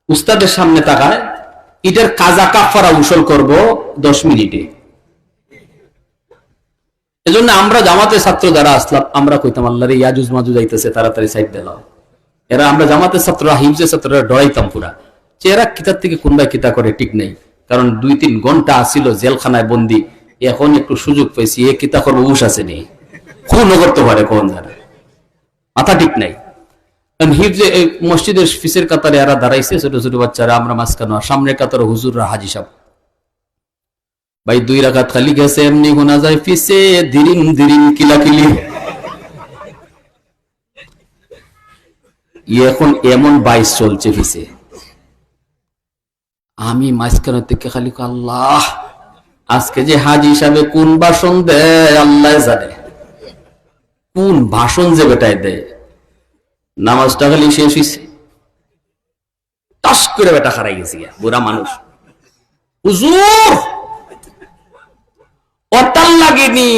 উস্তাদের সামনে তাকায়, এটার কাজা কাফারা উসুল করব 10 মিনিটে। এজন্য আমরা জামাতের ছাত্র যারা আসলাম, আমরা কইতাম আল্লাহ রে ইয়াজুজ মাজুজ আইতেছে, তাড়াতাড়ি সাইড দিলাম। এরা আমরা জামাতের ছাত্ররা, হিফজের ছাত্ররা ডরাইতাম পুরা, যে এরা কিতাব থেকে কোনবাই কিতা করে ঠিক নেই। কারণ 2-3 ঘন্টা আসিল জেলখানায় বন্দি, এখন একটু সুযোগ পেয়েছি, এ কিতা করবো উস আছে নেই, খুন করতে পারে কোন জানে, মাথা ঠিক নাই। হিফজে মসজিদের ফিসের কাতারে এরা দাঁড়াইছে, ছোট ছোট বাচ্চারা, আমরা মাঝখানে, সামনের কাতারে হুজুররা, হাজি সাহেব। ভাই 2 রাকাত খালি গেছে, এমনি গোনা যায় ফিসে ধীরিন ধীরিন কিলাকিলি। এখন এমন 22 চলছে ফিসে, আমি মাঝখানে থেকে খালি আল্লাহ, আজকে যে হাজি সাহেব কোন ভাষণ দেয় আল্লাহ জানে, কোন ভাষণ যে বেটায় দেয়। নামাজটা খালি শেষ হয়েছে, টাস করে বেটা হারাই গেছি, বুড়া মানুষ, হুজুর অটাল লাগেনি,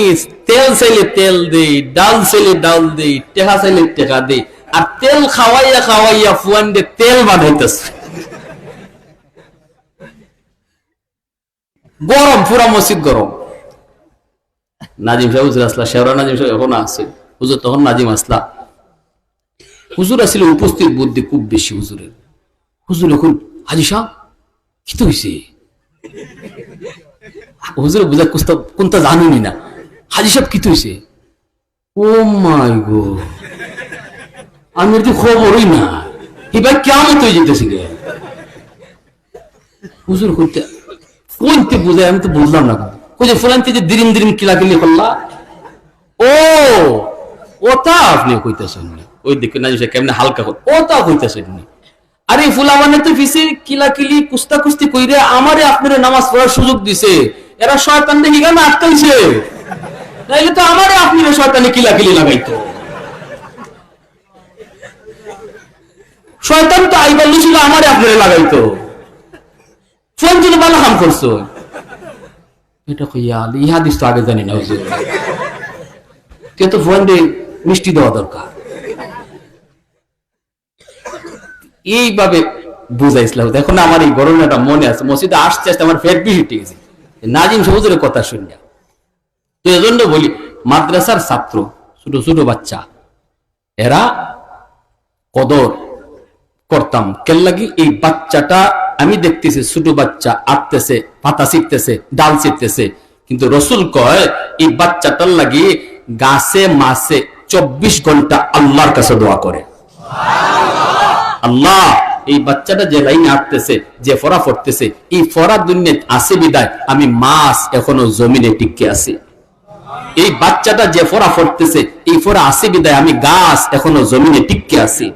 তেল চাইলে তেল দেই, ডাল চাইলে ডাল দেই, টেকা চাইলে টেকা দেই, আর তেল খাওয়াইয়া খাওয়াইয়া ফুয়ান দিয়ে তেল বানাইতেছে। গরম, পুরা মসজিদ গরম। নাজিম সাহেব হুজুর আসলা, শেওরা নাজিম সাহেব এখন আছে, হুজুর তখন নাজিম আসলা। হুজুর আসলে উপস্থিত বুদ্ধি খুব বেশি হুজুরের। হুজুর এখন হাজি সাহেব কি তো হয়েছে, হুজুর বুঝা কোনটা জানুনি না, হাজি সাহেব কি তো হয়েছে, ও মাই গো, আমি তো খবরই না, এবার কেমন হয়ে যেতেছে গে হুজুর করতে কোনতে বুঝায়, আমি তো বুঝলাম না। কোথায় ফুলান থেকে দিরিম দিরিম কিলাকিলি করলা, ও ওটা আপনি কইতেছেন, ওই দিকে না কেমনে হালকা কর, ওটা কইতেছেন। আরে ফুলা মানে তো ফিসে কিলাকিলি কুস্তা কুস্তি কইরে আমারে আপনার নামাজ পড়ার সুযোগ দিছে, এরা শয়তান দেখি কেন আটকাইছে, তাইলে তো আমারে আপনি শয়তানি কিলাকিলি লাগাইতো। শয়তান তো আইবার ছিল আমারে আপনারে লাগাইতো, ফোন জন্য ভালো কাম করছো। এটা কইয়া ইহা দিস তো আগে জানি না, কে তো ফোন দিয়ে মিষ্টি দেওয়া দরকার। এইভাবে বুঝাইছিলাম। দেখো না, আমার এই ঘটনাটা মনে আছে, মসজিদে আসতে আসতে আমার ফেট বেশি ঠিক আছে নাজিম সবুজের কথা শুনে। তো এজন্য বলি, মাদ্রাসার ছাত্র, ছোট ছোট বাচ্চা, এরা কদর করতাম কেন লাগি, এই বাচ্চাটা আমি দেখতেছি ছোট বাচ্চা আঁকতেছে, পাতা শিখতেছে, ডাল শিখতেছে, কিন্তু রসুল কয় এই বাচ্চাটার লাগি গাছে মাসে 24 ঘন্টা আল্লাহর কাছে দোয়া করে। আল্লাহ, এই বাচ্চাটা যে লাইনে আঁকতেছে, যে ফরা পড়তেছে, এই ফরা দুনিয়াতে আছে বিদায় আমি মাস এখনো জমিনে টিকে আছি। এই বাচ্চাটা যে ফরা পড়তেছে, এই ফরা আছে বিদায় আমি গাছ এখনো জমিনে টিকে আছি,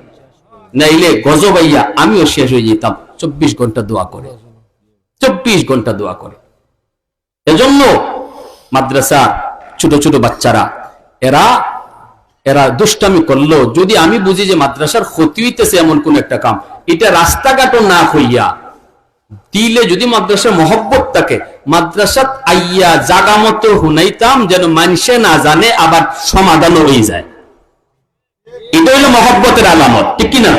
নাইলে গজবাইয়া আমিও শেষ হয়ে যেতাম। 24 ঘন্টা দোয়া করে, 24 ঘন্টা দোয়া করে। এজন্য মাদ্রাসা ছোট ছোট বাচ্চারা এরা এরা দুষ্টামি করলো, যদি আমি বুঝি যে মাদ্রাসার ক্ষতি হইতেছে এমন কোন একটা কাম, এটা রাস্তাঘাটও না হইয়া দিলে, যদি মাদ্রাসার মহব্বত থাকে, মাদ্রাসাত আইয়া জাগা মতো হুনাইতাম, যেন মানুষে না জানে, আবার সমাধানও হয়ে যায়। এটা হইলো মহব্বতের আলামত, ঠিক কিনা?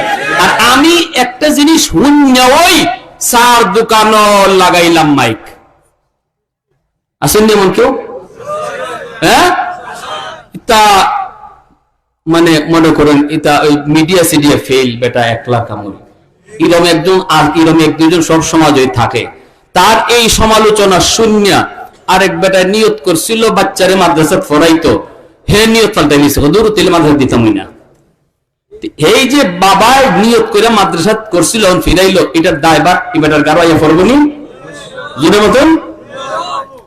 আর আমি একটা জিনিস শূন্য ওই চার দোকানও লাগাইলাম মাইক, আসেন এমন কেউ? হ্যাঁ, তা মানে মনে করেন এটা ওই মিডিয়া সিডিয়া ফেল বেটা, 1 লাখ আমল, এরম একজন আর এরম 1-2 সব সমাজই থাকে। তার এই সমালোচনা শূন্য আরেক বেটা নিয়ত করছিল বাচ্চারে মাদ্রাসা পড়াইতো, হে নিয়ত পাল্টাই নিছে, হুজুর তেল মাদ্রাসা দিতামই না। এই যে বাবা নিয়ত করে মাদ্রাসা করছিল, ফিরাইলো, এটার দায়ভার এবারের গাড়াইয়া পড়বনি জুনের মতন।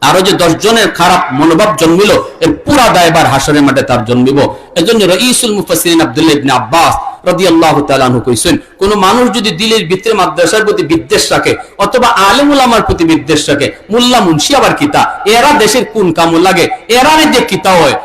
আরো যে 10 জনের খারাপ মনোভাব জন্মিল, এর পুরা দায়ভার হাসরের মাঠে তার জন্মিব। এজন্য রাইসুল মুফাসসিরিন আব্দুল্লাহ ইবনে আব্বাস রাদিয়াল্লাহু তাআলা আনহু কইছেন, কোন মানুষ যদি দিলের ভিতরে মাদ্রাসার প্রতি বিদ্বেষ রাখে, অথবা আলেম উলামার প্রতি বিদ্বেষ রাখে, মোল্লা মুন্সি আবার কিতা, এরা দেশের কোন কাম লাগে, এরারে যে কিতা হয়,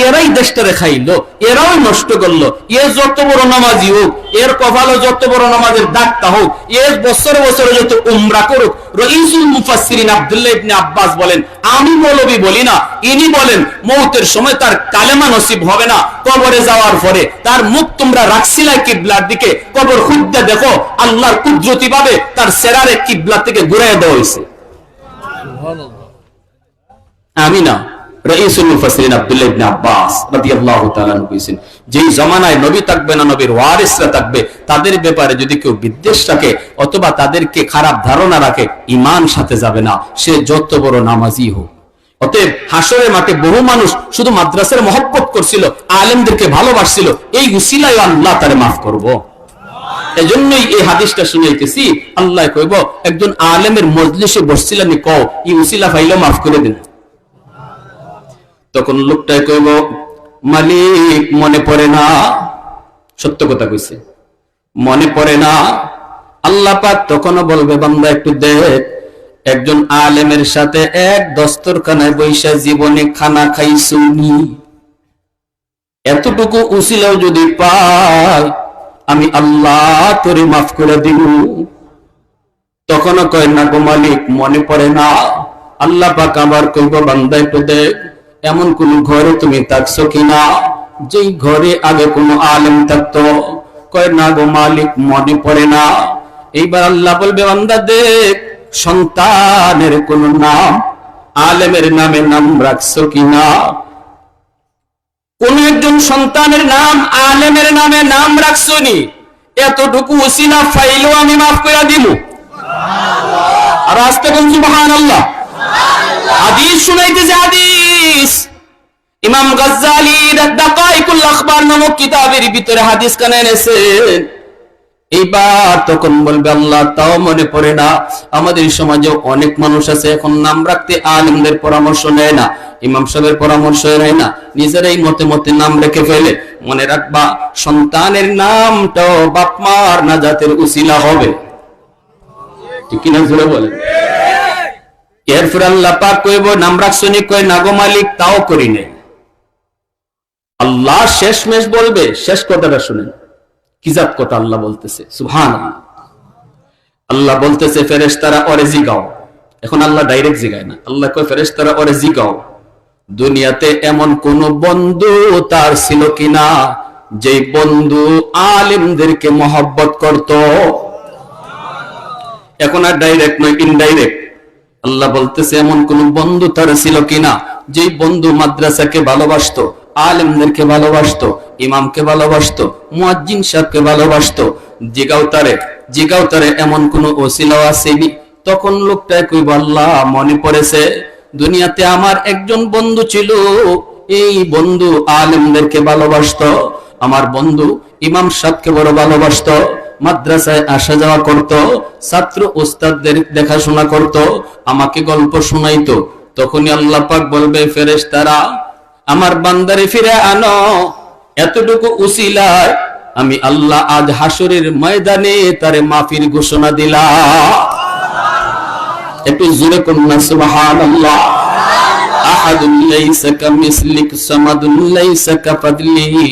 এরাই দেশটারে খাইলো, এরাই নষ্ট করলো। এ যত বড় নামাজি হোক, এর কপালে যত বড় নামাজের দাগটা হোক, এর বছরে বছরে যত উমরা করুক, রাইসুল মুফাসসিরিন আব্দুল্লাহ ইবনে আব্বাস বলেন, আমি মৌলবী বলি না, ইনি বলেন মওতের সময় তার কালেমা নসিব হবে না, কবরে যাওয়ার পরে তার মুখ তোমরা রাখছিলা কিবলার দিকে, কবর খুঁজতে দেখো আল্লাহর কুদরতি ভাবে তার সেরারে কিবলা থেকে ঘুরিয়ে দেওয়া হয়েছে। আমি না, রাইসুল মুফাসসিরিন আব্দুল্লাহ ইবনে আব্বাস রাদিয়াল্লাহু তাআলা আনহু কইছেন, যেই জামানায় নবী থাকবে না, নবীর ওয়ারিসরা থাকবে, তাদের ব্যাপারে যদি কেউ বিদ্বেষ রাখে অথবা তাদেরকে খারাপ ধারণা রাখে, ঈমান সাথে যাবে না, সে যত বড় নামাজি হোক। অতএব হাসরের মাঠে বহু মানুষ শুধু মাদ্রাসার মহব্বত করছিল, আলেমদেরকে ভালোবাসছিল, এই উসিলায় আল্লাহ তারে মাফ করব। এজন্যই এই হাদিসটা শুনাইতেছি, আল্লাহ কইব একজন আলেমের মজলিসে বসছিলেন, কও এই উসিলা ফাইলে মাফ করে দিন। তখন লোকটাই কইব, মালিক মনে পড়ে না। সত্য কথা কইছে, মনে পড়ে না। আল্লাহ পাক তখনও বলবে, বান্দা একটু দেখ, একজন আলেমের সাথে এক দস্তরখানায় বৈশা জীবনে খানা খাইছুনি, এতটুকু উসিলাও যদি পাই, আমি আল্লাহ তোরে মাফ করে দিব। তখনও কয় না গো মালিক মনে পড়ে না। আল্লাহ পাক আবার কইব, বান্দা একটু দেখ, এমন কোন ঘরে তুমি থাকছো কিনা যেই ঘরে আগে কোন আলেম থাকতো? কয় না গো মালিক মনে পড়ে না। এইবার আল্লাহ বলবে, বান্দা দেখ, সন্তানের কোন নাম আলেমের নামে নাম রাখছো কিনা? কোন একজন সন্তানের নাম আলেমের নামে নাম রাখছো নি? এতটুকু উসিলা ফাইলো আমি মাফ করে দিব। আর আস্তে কোন সুবহানাল্লাহ। হাদিস শুনাইতেছে, হাদিস ইমাম গাজ্জালী দাকাইকুল আখবার নামক কিতাবের ভিতরে হাদিস কানে এনেছেন। এইবার তখন বলবে, আল্লাহ তাও মনে পড়ে না। আমাদের সমাজে অনেক মানুষ আছে এখন নাম রাখতে আলেমদের পরামর্শ নেয় না, ইমাম সাহেবের পরামর্শ নেয় না, নিজেরাই মতে মতে নাম রেখে ফেলে। মনে রাখবা, সন্তানের নামটাও বাপ মার নাজাতের উসিলা হবে। ঠিক কিনা জোরে বলেন। এরপর আল্লাহ পাক কইব, নাম রাখছো নি? কয় না গো মালিক তাও করি নাই। আল্লাহ শেষমেশ বলবে, শেষ কথাটা শুনেন, কি জাত কথা আল্লাহ বলতেছে, সুবহানাল্লাহ। আল্লাহ বলতেছে, ফেরেশতারা ওরে জিগাও। এখন আল্লাহ ডাইরেক্ট জিগায় না, আল্লাহ কয় ফেরেশতারা ওরে জিগাও, দুনিয়াতে এমন কোন বন্ধু তার ছিল কিনা যেই বন্ধু আলেমদেরকে মহব্বত করত? এখন আর ডাইরেক্ট নয়, ইনডাইরেক্ট। আল্লাহ বলতেছে, এমন কোন বন্ধু তার ছিল কিনা যেই বন্ধু মাদ্রাসাকে ভালোবাসতো, আলেমদেরকে ভালোবাসতো, ইমামকে ভালোবাসতো, মুয়াজ্জিন সাহেবকে ভালোবাসতো। জিগাও তারে এমন কোন ওসিলাও আসেনি? তখন লোকটাই কইব, আল্লাহ মনে পড়েছে, দুনিয়াতে আমার একজন বন্ধু ছিল, এই বন্ধু আলেমদেরকে ভালোবাসতো, আমার বন্ধু ইমাম সাহেবকে বড় ভালোবাসতো, মাদ্রাসায় আসা যাওয়া করত, ছাত্র ওস্তাদদের দেখাশোনা করত, আমাকে গল্প শোনাইতো। তখনই আল্লাহ পাক বলবে, ফেরেশতারা আমার বান্দারে ফিরে আনো। এতটুকু উসিলায় আমি আল্লাহ আজ হাসরের ময়দানে তারে মাফির ঘোষণা দিলাম। একটু জোরে কন্যা সুবহানাল্লাহ। আহাদুল লাইসা কামিসলিক সামাদুল লাইসা কাফাদলিহি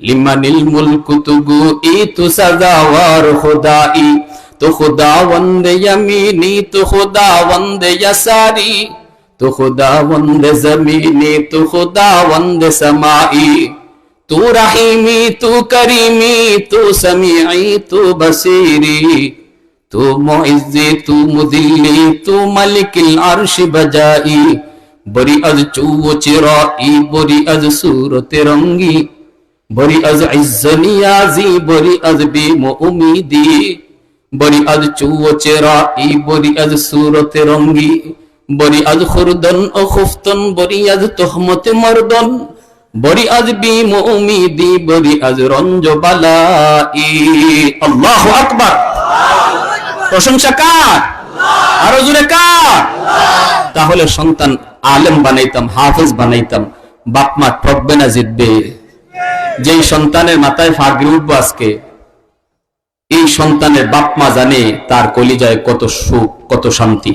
লিমানিল মুলকু তুগু ইতু সাজাওয়ার খুদাই, তো খুদাওয়ান্দ ইয়ামিনি তো খুদাওয়ান্দ ইয়াসারি, তো খুদাওয়ান্দ জমিনি তো খুদাওয়ান্দ সামাই, তু রহিমি তু করিমি তু সামিঈ তু বসীরি, তু মুইজ্জি তু মুদিল্লি তু মালিকিল আরশি বজাই, বরি আজ চুও চিরাই বরি আজ সূরতে রঙ্গি, বরি আজ ইজ্জনিয়াজি বরি আজ বিম উমিদি, বরি আজ চুও চিরাই বরি আজ সূরতে রঙ্গি, বরি আজ খুরদন ও খুফতন বরি আজ তুহমতে মরদন, বরি আজ বিম উমিদি বরি আজ রঞ্জ বালাই। আল্লাহু আকবার। প্রশংসা কার? আরো জোরে কার? তাহলে সন্তান আলেম বানাইতাম, হাফেজ বানাইতাম, বাপ মা ঠকবে না, জিতবে। যেই সন্তানের মাথায় ফাগরি উঠবো আজকে, এই সন্তানের বাপ মা জানে তার কলিজায় কত সুখ, কত শান্তি।